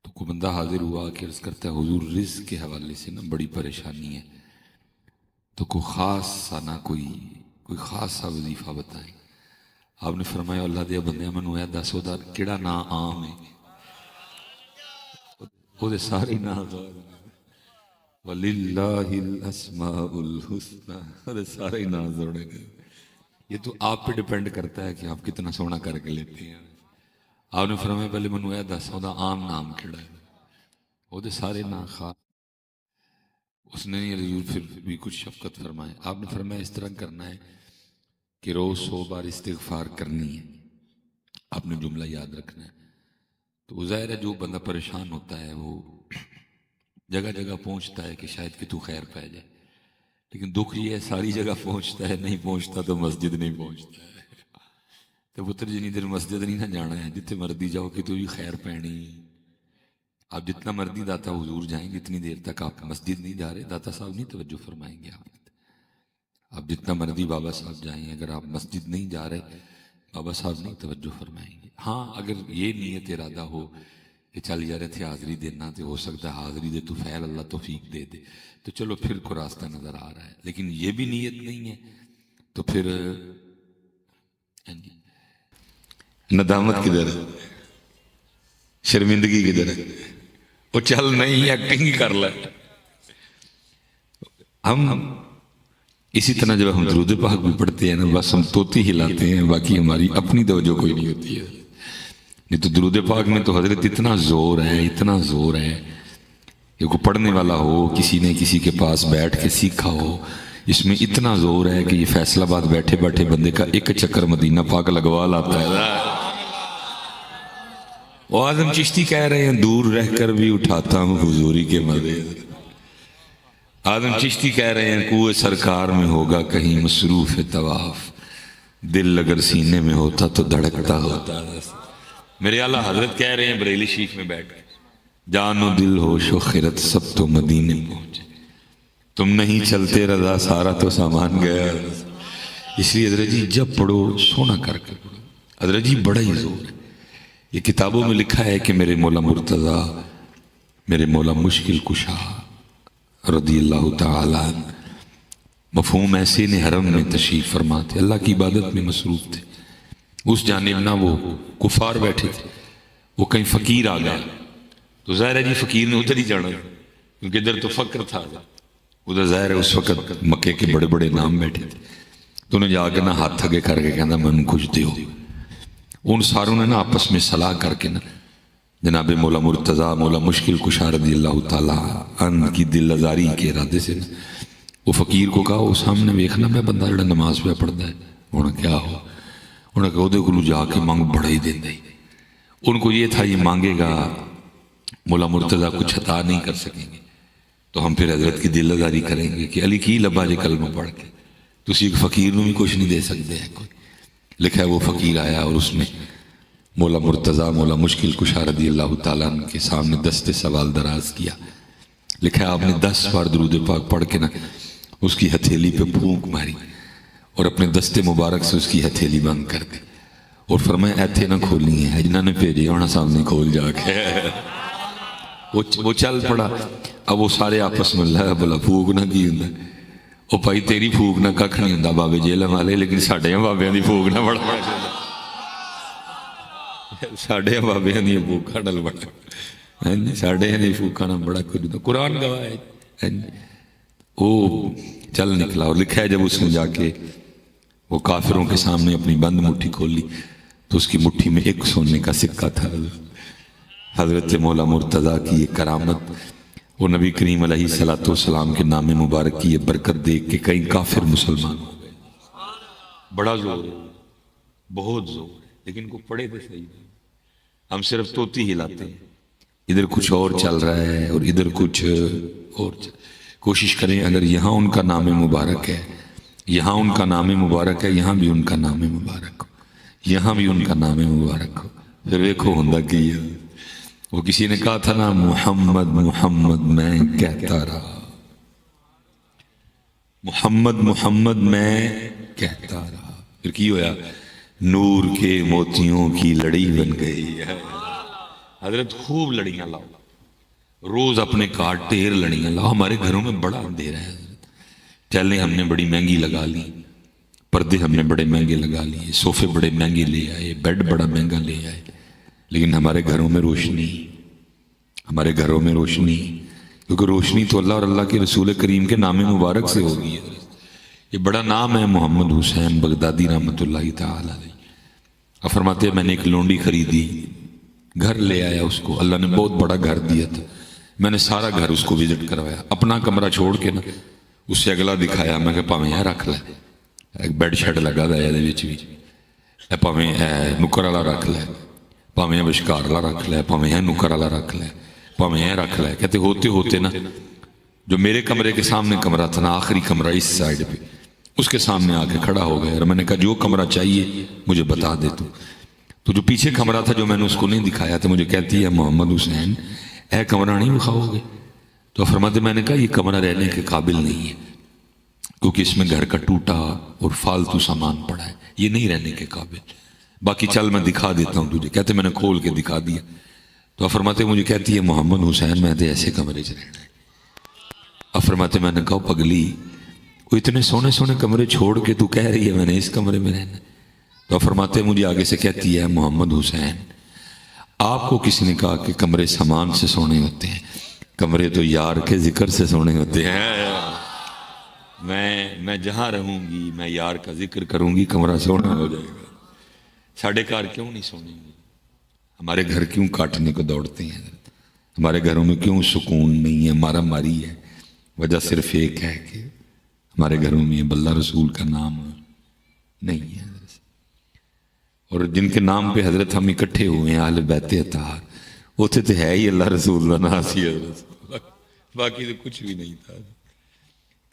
تو کوئی بندہ حاضر ہوا کہ عرض کرتا ہے حضور رزق کے حوالے سے نا بڑی پریشانی ہے، تو کوئی خاص سا نہ کوئی خاص سا وظیفہ بتائیں۔ آپ نے فرمایا اللہ دیا بندے میں نویا دس دا کیڑا نا عام ہے، وہ دے سارے نا غار وَلِلَّهِ الْأَسْمَاءُ الْحُسْنَى، وہ سارے نا جوڑے گئے۔ یہ تو آپ پہ ڈیپینڈ کرتا ہے کہ آپ کتنا سونا کر کے لیتے ہیں۔ آپ نے فرمایا پہلے میں نویا دس دا عام نام کیڑا ہے، وہ دے سارے نا خاص۔ اس نے پھر بھی کچھ شفقت فرمائے۔ آپ نے فرمایا اس طرح کرنا ہے کہ روز 100 بار استغفار کرنی ہے، آپ نے جملہ یاد رکھنا ہے۔ تو ظاہر ہے جو بندہ پریشان ہوتا ہے وہ جگہ جگہ پہنچتا ہے کہ شاید کہ تو خیر پہ جائے، لیکن دکھ یہ ہے ساری جگہ پہنچتا ہے، نہیں پہنچتا تو مسجد نہیں پہنچتا ہے۔ تو پتر جنی دیر مسجد نہیں نہ جانا ہے، جتنے مردی جاؤ کہ تو یہ خیر پہنی۔ آپ جتنا مردی داتا حضور جائیں جتنی دیر تک آپ مسجد نہیں جا رہے داتا صاحب نہیں توجہ فرمائیں گے۔ آپ جتنا مردی بابا صاحب جائیں، اگر آپ مسجد نہیں جا رہے بابا صاحب نہیں توجہ فرمائیں گے۔ ہاں اگر یہ نیت ارادہ ہو کہ چل جا رہے تھے حاضری دینا، تو ہو سکتا ہے حاضری دے تو فعل اللہ توفیق دے دے، تو چلو پھر کو راستہ نظر آ رہا ہے۔ لیکن یہ بھی نیت نہیں ہے تو پھر ندامت کدھر ہے، شرمندگی کدھر ہے؟ وہ چل نہیں ایکٹنگ ہی کر لے۔ ہم اسی طرح جب ہم درود پاک بھی پڑھتے ہیں نا بس ہم توتی ہلاتے ہیں، باقی ہماری اپنی توجہ کوئی نہیں ہوتی ہے۔ نہیں تو درود پاک میں تو حضرت اتنا زور ہے، اتنا زور ہے کہ کوئی پڑھنے والا ہو، کسی نے کسی کے پاس بیٹھ کے سیکھا ہو، اس میں اتنا زور ہے کہ یہ فیصل آباد بیٹھے بیٹھے بندے کا ایک چکر مدینہ پاک لگوا لاتا ہے۔ وہ اعظم چشتی کہہ رہے ہیں دور رہ کر بھی اٹھاتا ہوں حضوری کے مزے۔ اعظم چشتی کہہ رہے ہیں کوئے سرکار میں ہوگا کہیں مصروف طواف، دل اگر سینے میں ہوتا تو دھڑکتا ہوتا۔ میرے اعلیٰ حضرت کہہ رہے ہیں بریلی شریف میں بیٹھ کے جان و دل ہوش و خرد سب تو مدینے پہنچے، تم نہیں چلتے رضا سارا تو سامان گیا۔ اس لیے حضرت جی جب پڑھو سونا کر کے پڑھو، حضرت جی بڑا ہی زور ہے۔ یہ کتابوں میں لکھا ہے کہ میرے مولا مرتضیٰ، میرے مولا مشکل کشا رضی اللہ تعالی عنہ مفہوم ایسے نے حرم میں تشریف فرما تھے، اللہ کی عبادت میں مصروف تھے۔ اس جانب نہ وہ کفار بیٹھے تھے، وہ کہیں فقیر آ گیا تو ظاہر ہے جی فقیر نے ادھر ہی جانا کیونکہ ادھر تو فقر تھا، ادھر ظاہر ہے اس وقت مکے کے بڑے بڑے نام بیٹھے تھے۔ تو انہیں جا کے نہ ہاتھ تھگے کر کے کہنا میں کچھ دیو۔ ان ساروں نے نا آپس میں صلاح کر کے نا جناب مولا مرتضیٰ مولا مشکل کشا رضی اللہ تعالیٰ عنہ کی دل آزاری کے ارادے سے وہ فقیر کو کہا وہ سامنے ویکھنا میں بندہ جڑا نماز پہ پڑھتا ہے انہیں کیا ہو، انہیں کہا وہ کو جا کے مانگ بڑا ہی دیں دے۔ ان کو یہ تھا یہ مانگے گا مولا مرتضیٰ کچھ عطا نہیں کر سکیں گے تو ہم پھر حضرت کی دل آزاری کریں گے کہ علی کی لبا جے کلمہ پڑھ کے تو ایک فقیر نو بھی کچھ نہیں دے سکتے ہیں کوئی۔ لکھا ہے وہ فقیر آیا اور اس نے مولا مرتضیٰ مولا مشکل کشا رضی اللہ تعالیٰ عنہ کے سامنے دست سوال دراز کیا۔ لکھا ہے آپ نے 10 بار درود پاک پڑھ کے نا اس کی ہتھیلی پہ پھونک ماری اور اپنے دست مبارک سے اس کی ہتھیلی بند کر دی اور فرمایا ایتھے نہ کھولنی ہے، جنہوں نے بھیجے ہونا سامنے کھول جا کے۔ وہ چل پڑا۔ اب وہ سارے آپس میں اللہ بلا پھوک نہ کی ہوں وہ بھائی تیری پھوک نہ کھ نہیں ہوں بابے جیلم والے، لیکن ساڈے بابیاں دی پھوک نہ بڑا، ساڈے بابیاں دی پھوکاں نال بڑا، ساڈے دی پھوکاں نال بڑا کچھ قرآن گواہ ہے۔ وہ چل نکلا اور لکھا ہے جب اس نے جا کے وہ کافروں کے سامنے اپنی بند مٹھی کھولی تو اس کی مٹھی میں ایک سونے کا سکہ تھا۔ حضرت مولا مرتضیٰ کی یہ کرامت وہ نبی کریم علیہ الصلوۃ والسلام کے نام مبارک کی یہ برکت دیکھ کے کئی کافر مسلمان ہو گئے. بڑا زور ہے، بہت زور ہے، لیکن کو پڑھے تو صحیح نہیں. ہم صرف توتی ہلاتے ہیں، ادھر کچھ اور چل رہا ہے اور ادھر کچھ اور کوشش کریں اگر یہاں ان کا نام مبارک ہے، یہاں ان کا نام مبارک ہے، یہاں بھی ان کا نام مبارک ہو، یہاں بھی ان کا نام مبارک ہو. پھر دیکھو ہوندا کی ہے. وہ کسی نے کہا تھا نا محمد محمد میں کہتا رہا، محمد محمد میں کہتا رہا. پھر کی ہویا؟ نور کے موتیوں کی لڑی بن گئی ہے. حضرت خوب لڑیاں لاؤ، روز اپنے کاٹ ٹیر لڑیاں لاؤ. ہمارے گھروں میں بڑا اندھیرا ہے حضرت. ٹیلیں ہم نے بڑی مہنگی لگا لی، پردے ہم نے بڑے مہنگے لگا لیے، صوفے بڑے مہنگے لے آئے، بیڈ بڑا مہنگا لے آئے، لیکن ہمارے گھروں میں روشنی، ہمارے گھروں میں روشنی، کیونکہ روشنی تو اللہ اور اللہ کے رسول کریم کے نام مبارک سے ہوگی. یہ بڑا نام ہے محمد حسین بغدادی رحمۃ اللہ تعالی علیہ. اب فرماتے ہیں میں نے ایک لونڈی خریدی، گھر لے آیا اس کو. اللہ نے بہت بڑا گھر دیا تھا، میں نے سارا گھر اس کو وزٹ کروایا، اپنا کمرہ چھوڑ کے نا اس سے اگلا دکھایا. میں کہ پاویں یہ رکھ لے، ایک بیڈ شیڈ لگا دا ہے وچ بھی، اے پاویں نکر والا رکھ لے، پاویں بشکار والا رکھ لے، پاویں نکر والا رکھ لے، پاویں یہ رکھ لے. کہتے ہوتے ہوتے نا جو میرے کمرے کے سامنے کمرہ تھا نا، آخری کمرہ اس سائڈ پہ، اس کے سامنے آ کے کھڑا ہو گیا. اور میں نے کہا جو کمرہ چاہیے مجھے بتا دے تو جو پیچھے کمرہ تھا جو میں نے اس کو نہیں دکھایا تھا، مجھے کہتی ہے محمد حسین اے کمرہ نہیں دکھاؤ گے؟ تو فرماتے میں نے کہا یہ کمرہ رہنے کے قابل نہیں ہے، کیونکہ اس میں گھر کا ٹوٹا اور فالتو سامان پڑا ہے، یہ نہیں رہنے کے قابل. باقی چل میں دکھا دیتا ہوں تجھے. کہتے میں نے کھول کے دکھا دیا. تو فرماتے مجھے کہتی ہے محمد حسین میں تو ایسے کمرے چ رہنا ہے. اب فرماتے میں نے کہا پگلی وہ اتنے سونے سونے کمرے چھوڑ کے تو کہہ رہی ہے میں نے اس کمرے میں رہنا ہے. تو فرماتے مجھے آگے سے کہتی ہے محمد حسین آپ کو کس نے کہا کہ کمرے سامان سے سونے ہوتے ہیں؟ کمرے تو یار کے ذکر سے سونے ہوتے ہیں. میں جہاں رہوں گی میں یار کا ذکر کروں گی، کمرہ سونا ہو جائے گا. ساڑھے کار کیوں نہیں سونے گے؟ ہمارے گھر کیوں کاٹنے کو دوڑتے ہیں؟ ہمارے گھروں میں کیوں سکون نہیں ہے، مارا ماری ہے؟ وجہ صرف ایک ہے کہ ہمارے گھروں میں اللہ رسول کا نام نہیں ہے. اور جن کے نام پہ حضرت ہم اکٹھے ہوئے ہیں اہل بیت اطہار، ہوتے تو ہے ہی اللہ رسول کا ناسی حضرت، باقی تو کچھ بھی نہیں تھا.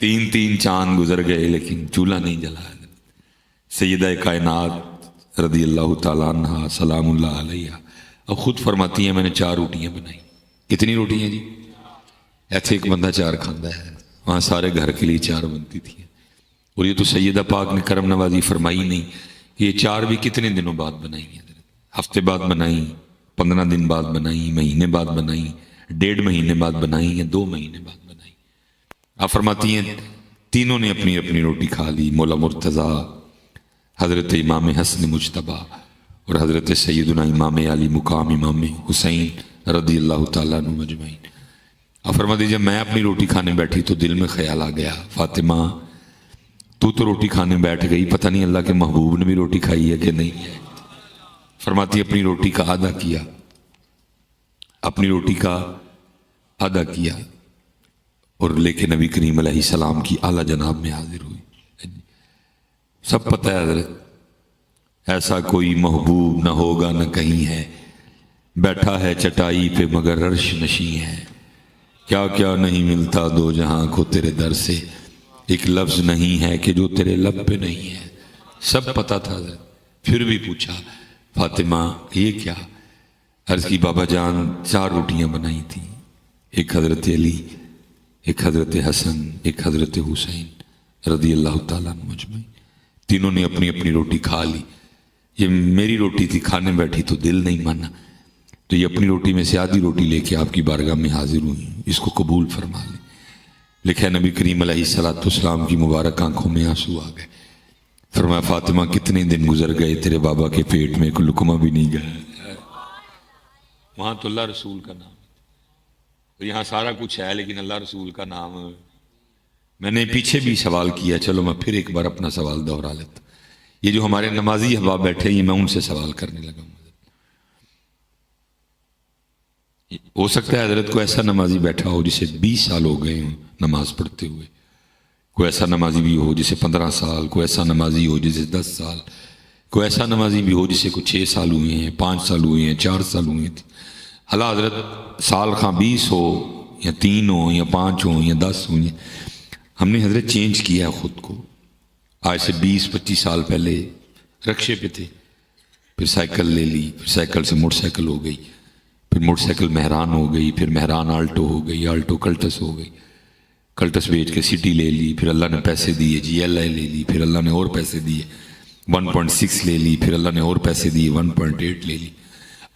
3 چاند گزر گئے لیکن چولہا نہیں جلا. سیدہ کائنات رضی اللہ تعالیٰ عنہ سلام اللہ علیہ اب خود فرماتی ہیں میں نے 4 روٹیاں بنائی. کتنی روٹیاں جی؟ ایتھے ایک بندہ 4 کھاندہ ہے، وہاں سارے گھر کے لیے 4 بنتی تھیں. اور یہ تو سیدہ پاک نے کرم نوازی فرمائی نہیں. یہ 4 بھی کتنے دنوں بعد بنائی ہیں؟ ہفتے بعد بنائی، 15 دن بعد بنائی، مہینے بعد بنائی، 1.5 مہینے بعد بنائی یا 2 مہینے بعد بنائی. آپ فرماتی ہیں تینوں نے اپنی اپنی روٹی کھا لی. مولا مرتضیٰ، حضرت امام حسن مجتبیٰ اور حضرت سیدنا امام علی مقام امام حسین رضی اللہ تعالیٰ عنہ مجمعین. آپ فرماتی جب میں اپنی روٹی کھانے بیٹھی تو دل میں خیال آ گیا فاطمہ تو روٹی کھانے بیٹھ گئی، پتہ نہیں اللہ کے محبوب نے بھی روٹی کھائی ہے کہ نہیں ہے. فرماتی اپنی روٹی کا آدھا کیا، اپنی روٹی کا آدھا کیا اور لے کے نبی کریم علیہ السلام کی اعلیٰ جناب میں حاضر ہوئی. سب پتہ ہے حضرت ایسا کوئی محبوب نہ ہوگا نہ کہیں ہے، بیٹھا ہے چٹائی پہ مگر عرش نشیں ہے. کیا کیا نہیں ملتا 2 جہاں کو تیرے در سے، ایک لفظ نہیں ہے کہ جو تیرے لب پہ نہیں ہے. سب پتہ تھا حضرت، پھر بھی پوچھا فاطمہ یہ کیا؟ عرض کی بابا جان 4 روٹیاں بنائی تھیں، ایک حضرت علی، ایک حضرت حسن، ایک حضرت حسین رضی اللہ تعالیٰ عنہ مجمعین. تینوں نے اپنی اپنی روٹی کھا لی. یہ میری روٹی تھی، کھانے بیٹھی تو دل نہیں مانا، تو یہ اپنی روٹی میں سے آدھی روٹی لے کے آپ کی بارگاہ میں حاضر ہوئی، اس کو قبول فرما لیں. لکھا نبی کریم علیہ الصلوۃ والسلام کی مبارک آنکھوں میں آنسو آ گئے. فرمایا فاطمہ کتنے دن گزر گئے تیرے بابا کے پیٹ میں کوئی لقمہ بھی نہیں گیا. وہاں تو اللہ رسول کا نام، یہاں سارا کچھ ہے لیکن اللہ رسول کا نام. میں نے پیچھے بھی سوال کیا، چلو میں پھر ایک بار اپنا سوال دوہرا لیتا. یہ جو ہمارے نمازی احباب بیٹھے یہ میں ان سے سوال کرنے لگا ہوں. ہو سکتا ہے حضرت کو ایسا نمازی بیٹھا ہو جسے 20 سال ہو گئے ہوں نماز پڑھتے ہوئے، کوئی ایسا نمازی بھی ہو جسے 15 سال، کوئی ایسا نمازی ہو جسے 10 سال، کوئی ایسا نمازی بھی ہو جسے کوئی 6 سال ہوئے ہیں، 5 سال ہوئے ہیں، 4 سال ہوئے تھے۔ اللہ حضرت سال خواہ 20 ہو یا 3 ہو یا 5 ہو یا 10 ہوں، ہم نے حضرت چینج کیا ہے خود کو۔ آج سے 20-25 سال پہلے رکشے پہ تھے، پھر سائیکل لے لی، پھر سائیکل سے موٹر سائیکل ہو گئی، پھر موٹر سائیکل مہران ہو گئی، پھر مہران آلٹو ہو گئی، آلٹو کلٹس ہو گئی، کلٹس بیچ کے سٹی لے لی، پھر اللہ نے پیسے دیے جی ایل آئی لے لی، پھر اللہ نے اور پیسے دیے 1.6 لے لی، پھر اللہ نے اور پیسے دیے 1.8 لے لی۔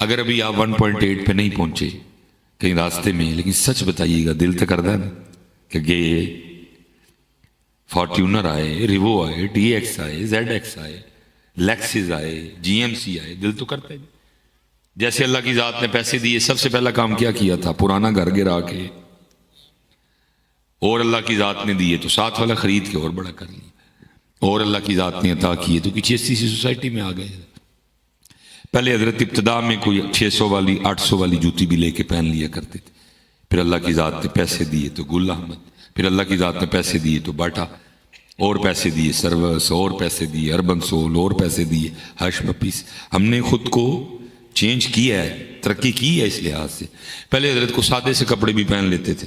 اگر ابھی آپ 1.8 پہ نہیں پہنچے کہیں راستے میں، لیکن سچ بتائیے گا دل تو کرتا ہے نا کہ گئے فارچونر آئے، ریوو آئے، ٹی ایکس آئے، زیڈ ایکس آئے، لیکسز آئے، جی ایم سی آئے، دل تو کرتا ہے۔ جیسے اللہ کی ذات نے پیسے دیے، سب سے پہلا کام کیا تھا؟ پرانا گھر گرا کے، اور اللہ کی ذات نے دیے تو ساتھ والا خرید کے اور بڑا کر لیا، اور اللہ کی ذات نے عطا کیے تو کسی ایسی سوسائٹی میں آ گئے۔ پہلے حضرت ابتدا میں کوئی 600 والی 800 والی جوتی بھی لے کے پہن لیا کرتے تھے، پھر اللہ کی ذات نے پیسے دیے تو گل احمد، پھر اللہ کی ذات نے پیسے دیے تو باٹا، اور پیسے دیے سروس، اور پیسے دیے اربن سول، اور پیسے دیے ہش پپیس۔ ہم نے خود کو چینج کیا ہے، ترقی کی ہے اس لحاظ سے۔ پہلے حضرت کو سادے سے کپڑے بھی پہن لیتے تھے،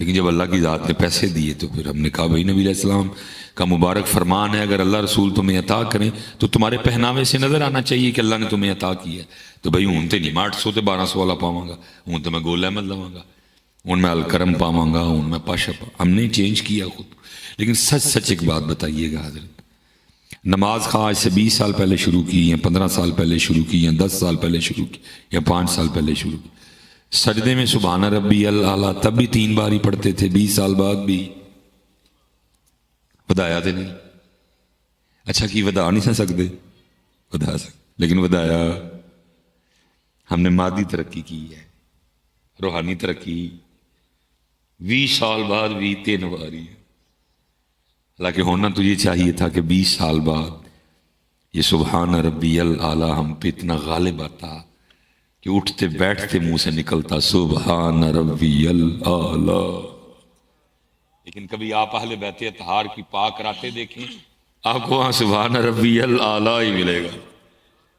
لیکن جب اللہ کی ذات نے پیسے دیے تو پھر ہم نے کہا بھائی نبی علیہ السلام کا مبارک فرمان ہے، اگر اللہ رسول تمہیں عطا کریں تو تمہارے پہناوے سے نظر آنا چاہیے کہ اللہ نے تمہیں عطا کیا ہے۔ تو بھائی ہوں تے نہیں میں 800 تے 1200 والا پاواں گا، ہوں تو میں گول احمد لواں گا، ہوں میں الکرم پاواں گا، ہوں میں پاشا ہم نے چینج کیا خود۔ لیکن سچ ایک بات بتائیے گا حضرت، نماز خواہ آج سے 20 سال پہلے شروع کی، یا 15 سال پہلے شروع کی، یا 10 سال پہلے شروع کی، یا 5 سال پہلے شروع کی، سجدے میں سبحان ربی الاعلیٰ تب بھی 3 بار ہی پڑھتے تھے، 20 سال بعد بھی ودایا تھے نہیں؟ اچھا کی ودا نہیں سکتے؟ ودا سکتے، لیکن ودایا ہم نے مادی ترقی کی ہے، روحانی ترقی 20 سال بعد بھی 3 بار ہی ہے۔ حالانکہ ہونا تو یہ چاہیے تھا کہ 20 سال بعد یہ سبحان ربی الاعلیٰ ہم پہ اتنا غالب آتا کہ اٹھتے بیٹھتے منہ سے نکلتا سبحان ربی الاعلیٰ۔ لیکن کبھی آپ اہل بیت اطہار کی پاک راتیں دیکھیں، آپ کو وہاں سبحان ربی الاعلیٰ ہی ملے گا۔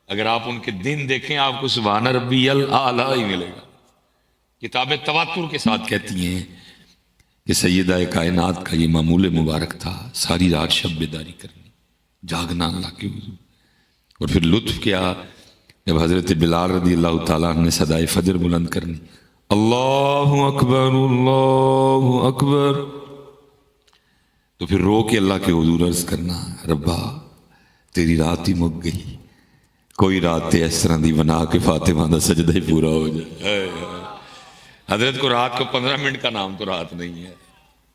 اگر آپ ان کے دن دیکھیں آپ کو سبحان ربی الاعلیٰ ہی ملے گا۔ کتابیں تواتر کے ساتھ کہتی ہیں کہ سیدہ کائنات کا یہ معمول مبارک تھا، ساری رات شب بیداری کرنی، جاگنا اللہ کے حضور۔ اور پھر لطف کیا جب حضرت بلال رضی اللہ تعالیٰ عنہ نے صدائے فجر بلند کرنی، اللہ اکبر اللہ اکبر، تو پھر رو کے اللہ کے حضور عرض کرنا ربا تیری رات ہی مک گئی، کوئی رات تے اس طرح دی بنا کہ فاطمہ دا سجدہ ہی پورا ہو جائے۔ حضرت کو رات کو 15 منٹ کا نام تو رات نہیں ہے،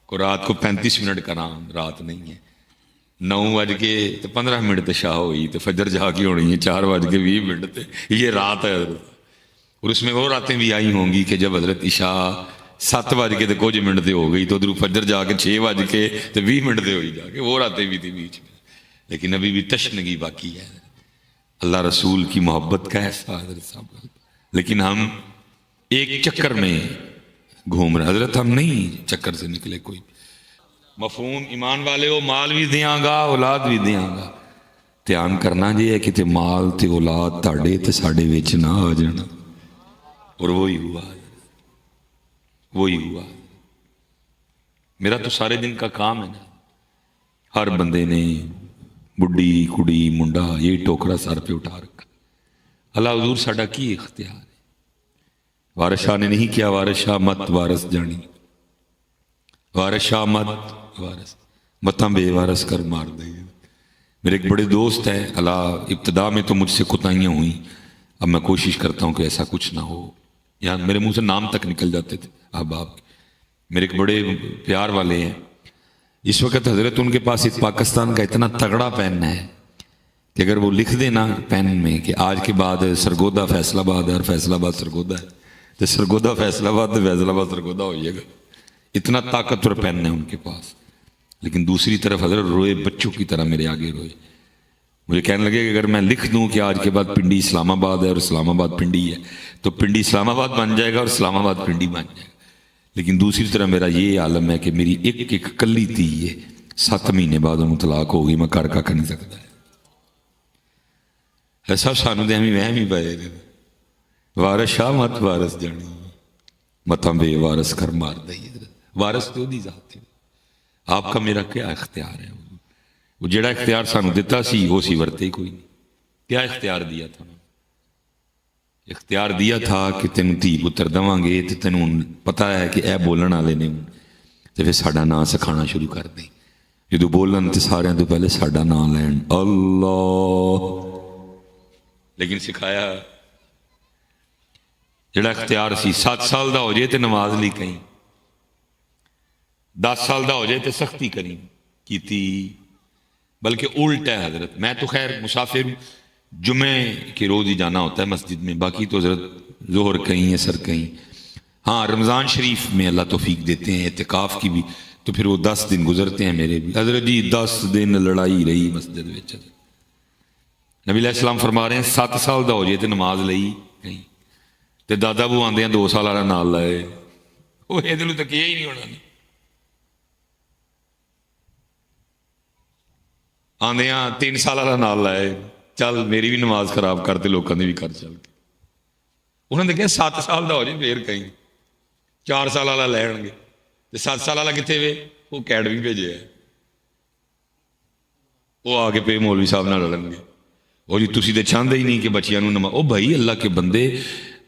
کو رات کو 35 منٹ کا نام رات نہیں ہے۔ 9:15 شاہ ہوئی تو فجر جا کے ہونی ہے 4:20 یہ رات ہے حضرت۔ اور اس میں وہ راتیں بھی آئی ہوں گی کہ جب حضرت عشاء 7:00 ہو گئی تو ادھر فجر جا کے 6:20 ہوئی جا کے، وہ راتیں بھی تھی بیچ میں، لیکن ابھی بھی تشنگی باقی ہے اللہ رسول کی محبت کا ایسا حضرت صاحب۔ لیکن ہم ایک چکر میں گھوم رہے حضرت، ہم نہیں چکر سے نکلے کوئی۔ مفہوم ایمان والے ہو، مال بھی دیاں گا اولاد بھی دیاں گا، دھیان کرنا جی ہے کہ تے مال تے اولاد تاڑے تے ساڑے ویچ نہ آ جانا۔ اور وہی ہوا، وہی ہوا۔ میرا تو سارے دن کا کام ہے نا، ہر بندے نے بڈی کڑی منڈا یہ ٹوکرا سر پہ اٹھا رکھا۔ اللہ حضور ساڈا کی اختیار ہے؟ وارث شاہ نے نہیں کیا وارث شاہ مت وارث جانی، وارث شاہ مت وارث متاں بے وارث کر مار دے۔ میرے ایک بڑے دوست ہیں، اللہ ابتدا میں تو مجھ سے کوتاہیاں ہوئیں، اب میں کوشش کرتا ہوں کہ ایسا کچھ نہ ہو، یہاں میرے منہ سے نام تک نکل جاتے تھے احباب۔ میرے ایک بڑے پیار والے ہیں، اس وقت حضرت ان کے پاس اس پاکستان کا اتنا تگڑا پین ہے کہ اگر وہ لکھ دینا پین میں کہ آج کے بعد سرگودا فیصل آباد ہے اور فیصل آباد سرگودا ہے، تو سرگودا فیصل آباد تو فیصل آباد سرگودا ہو جائے گا، اتنا طاقتور پین ہے ان کے پاس۔ لیکن دوسری طرف حضرت روئے بچوں کی طرح میرے آگے روئے، مجھے کہنے لگے کہ اگر میں لکھ دوں کہ آج کے بعد پنڈی اسلام آباد ہے اور اسلام آباد پنڈی ہے تو پنڈی اسلام آباد بن جائے گا اور اسلام آباد پنڈی بن جائے گا، لیکن دوسری طرح میرا یہ عالم ہے کہ میری ایک ایک کلی تھی یہ 7 مہینے بعد انہوں طلاق ہو گئی، میں کر نہیں سکتا ایسا سانو دے ہمیں ہی پائے گا وارث شاہ مت وارث جانی متاں بے وارث کر مار دئی، وارث تو دی ذات ہے، آپ کا میرا کیا اختیار ہے؟ وہ جڑا اختیار سانو دیتا سی وہ سی ورتے ہی کوئی نہیں۔ کیا اختیار دیا تھا؟ اختیار دیا تھا کہ تینوں دھی پتر دواں گے تو تینوں پتا ہے کہ اے بولن والے نے تو پھر ساڈا نام سکھانا شروع کر دیں، جدو بولن تو سارے تو پہلے ساڈا نام لین اللہ، لیکن سکھایا جڑا اختیار سی 7 سال دا ہو جائے تو نماز لی کہیں، 10 سال دا ہو جائے تو سختی کریں کیتی، بلکہ الٹ ہے حضرت۔ میں تو خیر مسافر ہوں، جمعے کے روز ہی جانا ہوتا ہے مسجد میں، باقی تو حضرت ظہر کہیں اثر کہیں، ہاں رمضان شریف میں اللہ توفیق دیتے ہیں اعتکاف کی بھی، تو پھر وہ 10 دن گزرتے ہیں میرے بھی۔ حضرت جی 10 دن لڑائی رہی مسجد میں، نبی علیہ السلام فرما رہے ہیں 7 سال دا ہو جائے تو نماز لئی کہیں، تے دادا بو آندے ہیں 2 سال والا نال لائے، وہ یہ تو کیا ہی نہیں ہونا، آندے ہیں 3 سال والا نال لائے، چل میری بھی نماز خراب کرتے لوگوں نے بھی کر چل کے، انہوں نے کہا 7 سال دا ہو جائے پھر کہیں 4 سال والا لین گے، 7 سال والا کتنے وے وہ اکیڈمی بھیجے ہے، وہ آ کے پہ مولوی صاحب نہ لڑن گے، وہ جی تسی تو چاہتے ہی نہیں کہ بچیاں نو نماز، او بھائی اللہ کے بندے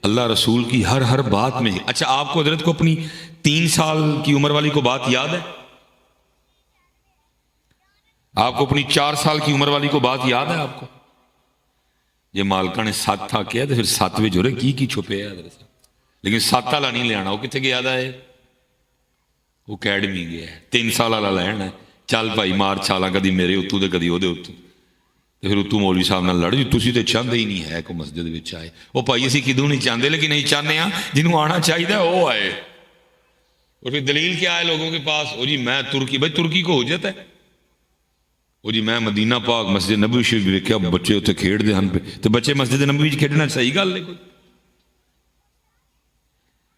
اللہ رسول کی ہر بات میں۔ اچھا آپ کو حضرت کو اپنی 3 سال کی عمر والی کو بات یاد ہے؟ آپ کو اپنی 4 سال کی عمر والی کو بات یاد ہے آپ کو؟ یہ مالکہ نے 7 تھا کیا تو پھر 7 جو رہے کی چھپے ہے حضرت، لیکن 7 والا نہیں لے آنا، وہ کتنے گیا ہے؟ وہ اکیڈمی گیا ہے، 3 سال والا لینا ہے، چل بھائی مار چھالا کدی میرے اتو دے کدی وہ اتو، تو پھر اتو مولوی صاحب نہ لڑ جی تسی تو چاہتے ہی نہیں ہے کوئی مسجد میں آئے، وہ بھائی اسی کدوں نہیں چاہتے لیکن نہیں چاہتے ہیں جنہوں آنا چاہیے وہ آئے، اور پھر دلیل کیا ہے لوگوں کے پاس؟ وہ جی میں ترکی، بھائی ترکی کو حجت ہے، وہ جی میں مدینہ پاک مسجد نبوی شریف ویکھیا بچے اتنے کھیڈتے ہیں پہ، تو بچے مسجد نبوی کھیڈنا صحیح گل ہے؟ کوئی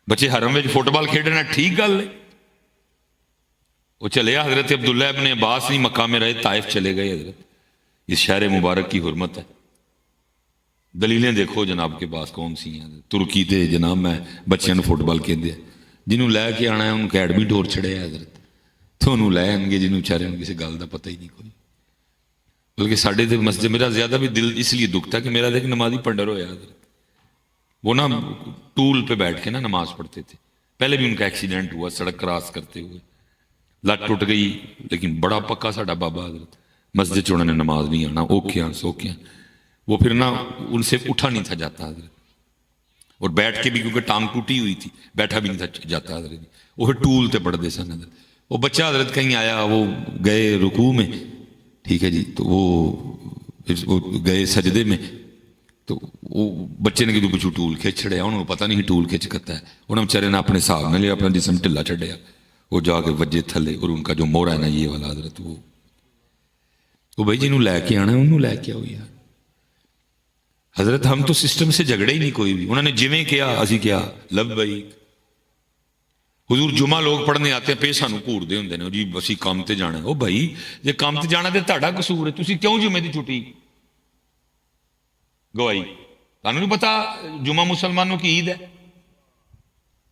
بچے حرم میں فٹ بال کھیڈنا ٹھیک گل ہے؟ وہ چلے حضرت عبداللہ ابن عباس نہیں مکہ میں رہے، طائف چلے گئے حضرت، اس شہر مبارک کی حرمت ہے، دلیلیں دیکھو جناب کے پاس کون سی ہیں؟ ترکی تے جناب میں بچیاں نو فٹ بال کھیلتے ہیں، جنہوں لے کے آنا ہے انہوں اکیڈمی ڈور چھڑے حضرت، تو انہوں لے آن گے جنہوں چارے ان کسی گل کا پتہ ہی نہیں کوئی، بلکہ ساڑھے دے مسجد میرا زیادہ بھی دل اس لیے دکھتا کہ میرا دیکھ نمازی پنڈر ہویا حضرت، وہ نا ٹول پہ بیٹھ کے نا نماز پڑھتے تھے، پہلے بھی ان کا ایکسیڈنٹ ہوا سڑک کراس کرتے ہوئے، لت ٹوٹ گئی، لیکن بڑا پکا ساڈا بابا حضرت، مسجد چ انہوں نے نماز نہیں آنا، اوکھیاں سوکھیاں، وہ پھر نا ان سے اٹھا نہیں تھا جاتا حضرت، اور بیٹھ کے بھی کیونکہ ٹانگ ٹوٹی ہوئی تھی بیٹھا بھی نہیں تھا جاتا حضرت، وہ پھر ٹول تے پڑھتے سن حضرت، وہ بچہ حضرت کہیں آیا، وہ گئے رکوع میں، ٹھیک ہے جی، تو وہ گئے سجدے میں، تو وہ بچے نے کدھر پچھو ٹول کھچ چھڑیا، انہوں نے پتہ نہیں ٹول کھچ کرتا ہے، انہوں نے بیچارے نے اپنے حساب میں لیا، اپنا جسم ٹھلا چھڈیا، وہ جا کے وجے تھلے، اور ان کا جو مورا ہے نا یہ والا حضرت، وہ بھائی جنہوں لے کے آنا ہے انہوں لے کے آؤ یار حضرت، ہم تو سسٹم سے جھگڑے ہی نہیں کوئی بھی، انہوں نے جویں کیا اسی کیا لبیک، حضور جمعہ لوگ پڑھنے آتے ہیں پہ سانو گھوردے ہوندے نے جی اسی کام تے جانا ہے، او بھائی جے کام تے جانا تے تہاڈا قصور ہے، تسی کیوں جمعے دی چھٹی گوائی؟ تانوں نہیں پتا جمعہ مسلمانوں کی عید ہے؟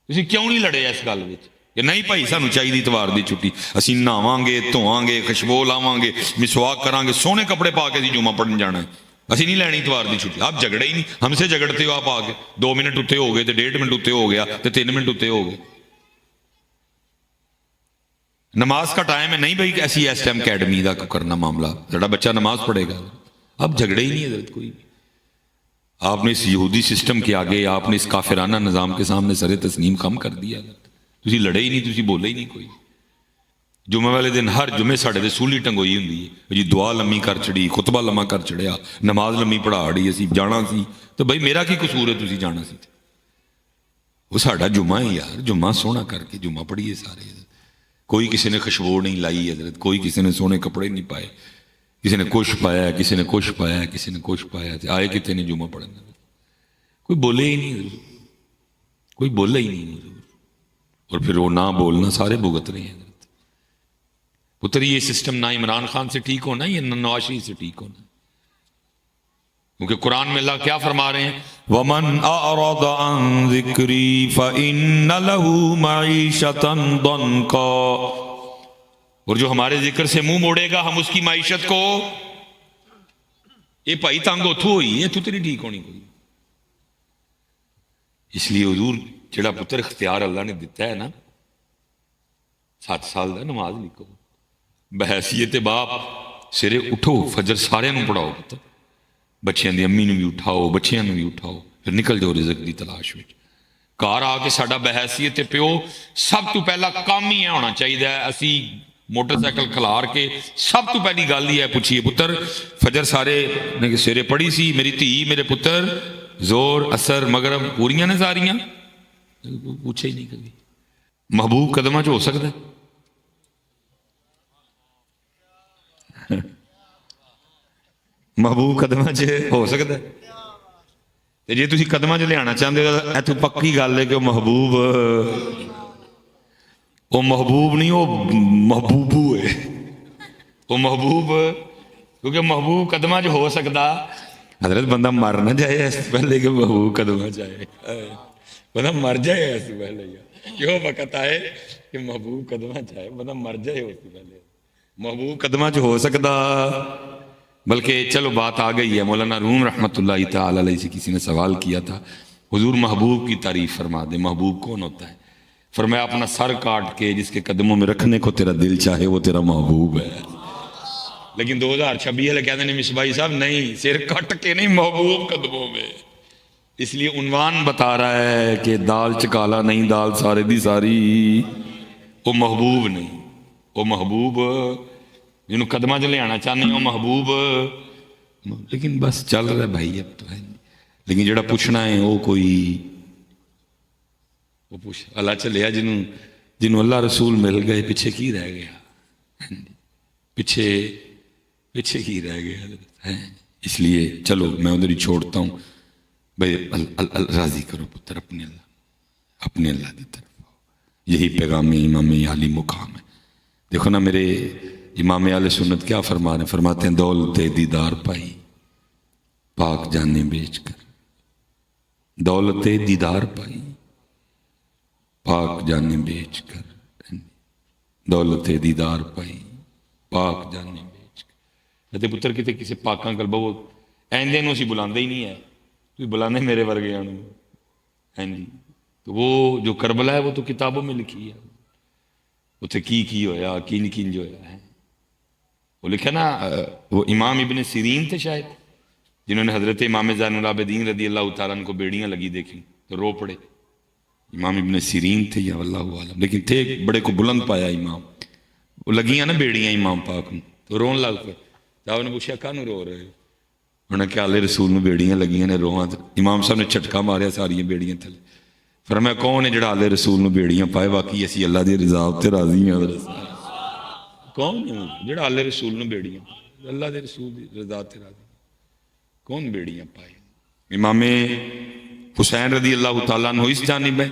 تسی کیوں نہیں لڑے اس گل وچ کہ نہیں بھائی سانو چاہیے اتوار دی چھٹی، اسی نہاواں گے دھواں گے خوشبو لاواں گے مسواک کران گے سونے کپڑے پا کے جمعہ پڑھن جانا ہے، اسی نہیں لینی اتوار دی چھٹی۔ آپ جھگڑے ہی نہیں، ہم سے جھگڑتے ہو آپ آگے 2 منٹ اتنے ہو گئے تو 1.5 منٹ اتنے ہو گیا تو 3 منٹ اتنے ہو گئے، نماز کا ٹائم ہے نہیں بھائی ایسی اس ٹائم اکیڈمی کا کرنا معاملہ، جڑا بچہ نماز پڑھے گا، اب جھگڑے ہی نہیں حضرت کوئی بھی، آپ نے اس یہودی سسٹم کے آگے، آپ نے اس کافرانہ نظام کے سامنے سر تسلیم کم کر دیا، تسی لڑے ہی نہیں، تسی بولے ہی نہیں کوئی۔ جمعہ والے دن ہر جمعے ساڑھے دے سولی ٹنگوئی ہوندی ہے جی، دعا لمبی کر چڑی، خطبہ لمبا کر چڑیا، نماز لمبی پڑھا اڑی، اسی جانا سی، تو بھائی میرا کی قصور ہے تسی جانا سی؟ وہ ساڑھا جمعہ ہے یار، جمعہ سونا کر کے جمعہ پڑھیے سارے، کوئی کسی نے خوشبو نہیں لائی حضرت، کوئی کسی نے سونے کپڑے نہیں پائے، کسی نے کچھ پایا، کسی نے کچھ پایا، کسی نے کچھ پایا، آئے کتنے نے جمعہ پڑھنے، کوئی بولے ہی نہیں حضور، کوئی بولا ہی نہیں حضور، اور پھر وہ نہ بولنا سارے بھگت رہے ہیں پتر۔ یہ سسٹم نہ عمران خان سے ٹھیک ہونا، یہ نہ نواز شریف سے ٹھیک ہونا، کیونکہ قرآن میں اللہ کیا فرما رہے ہیں، وَمَنْ أَعْرَضَ عَنْ ذِكْرِي فَإِنَّ لَهُ مَعِيشَةً ضَنْكًا، اور جو ہمارے ذکر سے منہ موڑے گا ہم اس کی معیشت کو، یہ بھائی تنگ اتھو ہوئی ہے، تو تیری ٹھیک ہونی کوئی۔ اس لیے حضور جڑا پتر اختیار اللہ نے دیتا ہے نا، 7 سال دا نماز لکھو، بحیثیت باپ سرے اٹھو، فجر سارے نو پڑھاؤ پتر، بچیاں دی امی نو بھی اٹھاؤ، بچیاں نو بھی اٹھاؤ، پھر نکل جاؤ رزق دی تلاش میں۔ گھر آ کے ساڈا بحیثیت پیو سب تو پہلا کام ہی ہونا چاہیے، اسی موٹر سائیکل کھلار کے سب تو پہلی گل ہی ہے پوچھیے، پتر فجر سارے نے سویرے پڑھی سی میری دھی میرے پتر، زور اثر مغرب پوریاں نے ساریاں؟ پوچھے ہی نہیں کبھی۔ محبوب قدمہ جو ہو سکتا ہے، محبوب قدمہ چ ہو سکتا ہے، جی تھی قدمہ چ لیا چاہتے ہو اتو پکی گل ہے کہ وہ محبوب، وہ محبوب نہیں، وہ محبوبو ہے، وہ محبوب، کیونکہ محبوب قدمہ جو ہو سکتا، حضرت بندہ مر نہ جائے اس پہلے کہ محبوب قدمہ جائے، بندہ مر جائے اس پہلے کہ وہ وقت آئے کہ محبوب قدمہ جائے، بندہ مر جائے اس پہلے محبوب قدمہ جو ہو سکتا۔ بلکہ چلو بات آ گئی ہے، مولانا روم رحمۃ اللہ تعالی علیہ سے کسی نے سوال کیا تھا، حضور محبوب کی تعریف فرما دے، محبوب کون ہوتا ہے؟ فرمایا اپنا سر کاٹ کے جس کے قدموں میں رکھنے کو تیرا دل چاہے وہ تیرا محبوب ہے۔ لیکن 2026 والے کہتے ہیں مصباحی صاحب نہیں، سر کٹ کے نہیں، محبوب قدموں میں۔ اس لیے عنوان بتا رہا ہے کہ دال چکالا نہیں، دال سارے دی ساری، وہ محبوب نہیں، وہ محبوب جنہوں قدمہ چ لے آنا چاہنے وہ محبوب، لیکن بس چل رہا ہے بھائی اب تو ہے، لیکن جڑا پوچھنا ہے وہ کوئی، وہ پوچھ اللہ چلیا جنہوں اللہ رسول مل گئے، پیچھے کی رہ گیا، پیچھے کی رہ گیا۔ اس لیے چلو میں ادھر ہی چھوڑتا ہوں، بھائی راضی کرو پتر اپنے اللہ کی طرف، یہی پیغام امام عالی مقام ہے۔ دیکھو نا میرے امام اہل سنت کیا فرما رہے ہیں، فرماتے ہیں دولت دیدار پائی پاک جانے بیچ کر، دولت دیدار پائی پاک جانے بیچ کر، دولت دیدار پائی پاک جانے بیچ کر۔ تے پتر کتے کسی پاکاں کل بہت ایندے نو اسی بلاندے ہی نہیں ہے، تو بلانے میرے ورگے آنو، ہیں جی، تو وہ جو کربلا ہے وہ تو کتابوں میں لکھی ہے، اتنے کی ہویا کین جو ہویا ہے، وہ لکھا نا، وہ امام ابن سیرین تھے شاید جنہوں نے حضرت امام زین العابدین رضی اللہ تعالیٰ عنہ کو بیڑیاں لگی دیکھیں تو رو پڑے، امام ابن سیرین تھے یا اللہ عالم، لیکن تھے بڑے کو بلند پایا امام، وہ لگیاں نا بیڑیاں امام پاک نے تو رون لگ پہ، صاحب نے پوچھا کہاں رو رہے ہو؟ انہوں نے کہا اللہ رسول میں بیڑیاں لگیاں نے رواں، امام صاحب نے جھٹکا ماریا ساری بیڑیاں تھلے، فرمایا کون ہے جڑا اللہ رسول میں بیڑیاں پائے، واقعی اسی اللہ دی رضا تے راضی ہیں، حضرت کون ہے جڑا اللہ رسول میں بیڑیاں پائے، اللہ دے رسول دی رضا تے راضی، کون بیڑیاں پائے؟ امام حسین رضی اللہ تعالیٰ عنہ اس جانب ہے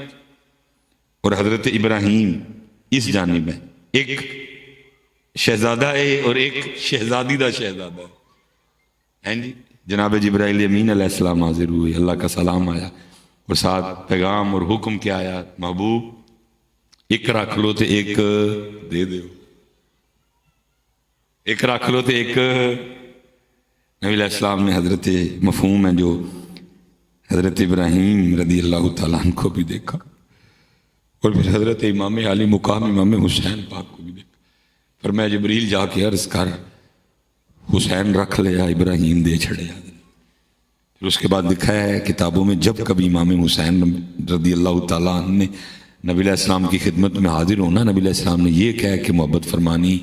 اور حضرت ابراہیم اس جانب ہے، ایک شہزادہ ہے اور ایک شہزادی دا شہزادہ ہے جی۔ جناب جبرائیل امین علیہ السلام حاضر ہوئے، اللہ کا سلام آیا اور ساتھ پیغام اور حکم کیا آیا، محبوب ایک رکھ لو تو ایک دے دو، ایک رکھ لو تو ایک، نبی علیہ السلام نے حضرت مفہوم ہے جو حضرت ابراہیم رضی اللہ تعالیٰ عنہ کو بھی دیکھا اور پھر حضرت امام عالی مقام امام حسین پاک کو بھی دیکھا، فرمایا جبریل جا کے عرض کر حسین رکھ لیا ابراہیم دے چھڑیا۔ پھر اس کے بعد لکھا ہے کتابوں میں جب کبھی امام حسین رضی اللہ تعالیٰ عنہ نے نبی علیہ السلام کی خدمت میں حاضر ہونا، نبی علیہ السلام نے یہ کہہ کہ محبت فرمانی،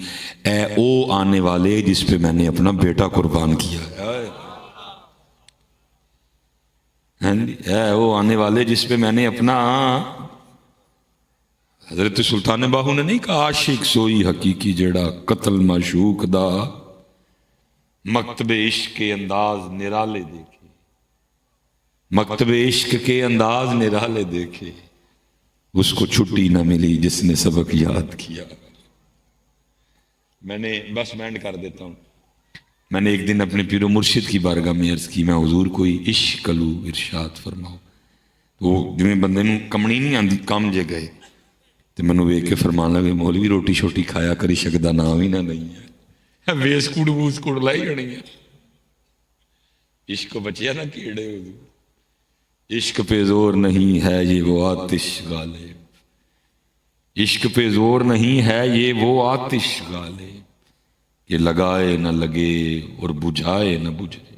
اے او آنے والے جس پہ میں نے اپنا بیٹا قربان کیا ہے، اے او آنے والے جس پہ میں نے اپنا، حضرت سلطان باہو نے نہیں کہا عاشق سوئی حقیقی جڑا قتل معشوق دا مکتب عشق کے انداز نرالے دیکھے، مکتب عشق کے انداز نرالے دیکھے، اس کو چھٹی نہ ملی جس نے سبق یاد کیا۔ میں نے بس میں اینڈ کر دیتا ہوں۔ میں نے ایک دن اپنے پیر و مرشد کی بارگاہ میں عرض کی، میں حضور کوئی عشق کلو ارشاد فرماؤ۔ وہ جویں بندے نوں کمنی نہیں آندی، کم جے گئے تو مینوں ویکھ کے فرمان لگے، مولوی روٹی شوٹی کھایا کری، شک دا نام ہی نہ نہیں ہے، ویس کوڑ ووس کوڑ لائی ہونی ہے۔ عشق بچیا نہ کیڑے حضور، عشق پہ زور نہیں ہے یہ وہ آتش غالب، عشق پہ زور نہیں ہے یہ وہ آتش غالب، یہ لگائے نہ لگے اور بجھائے نہ بجھے۔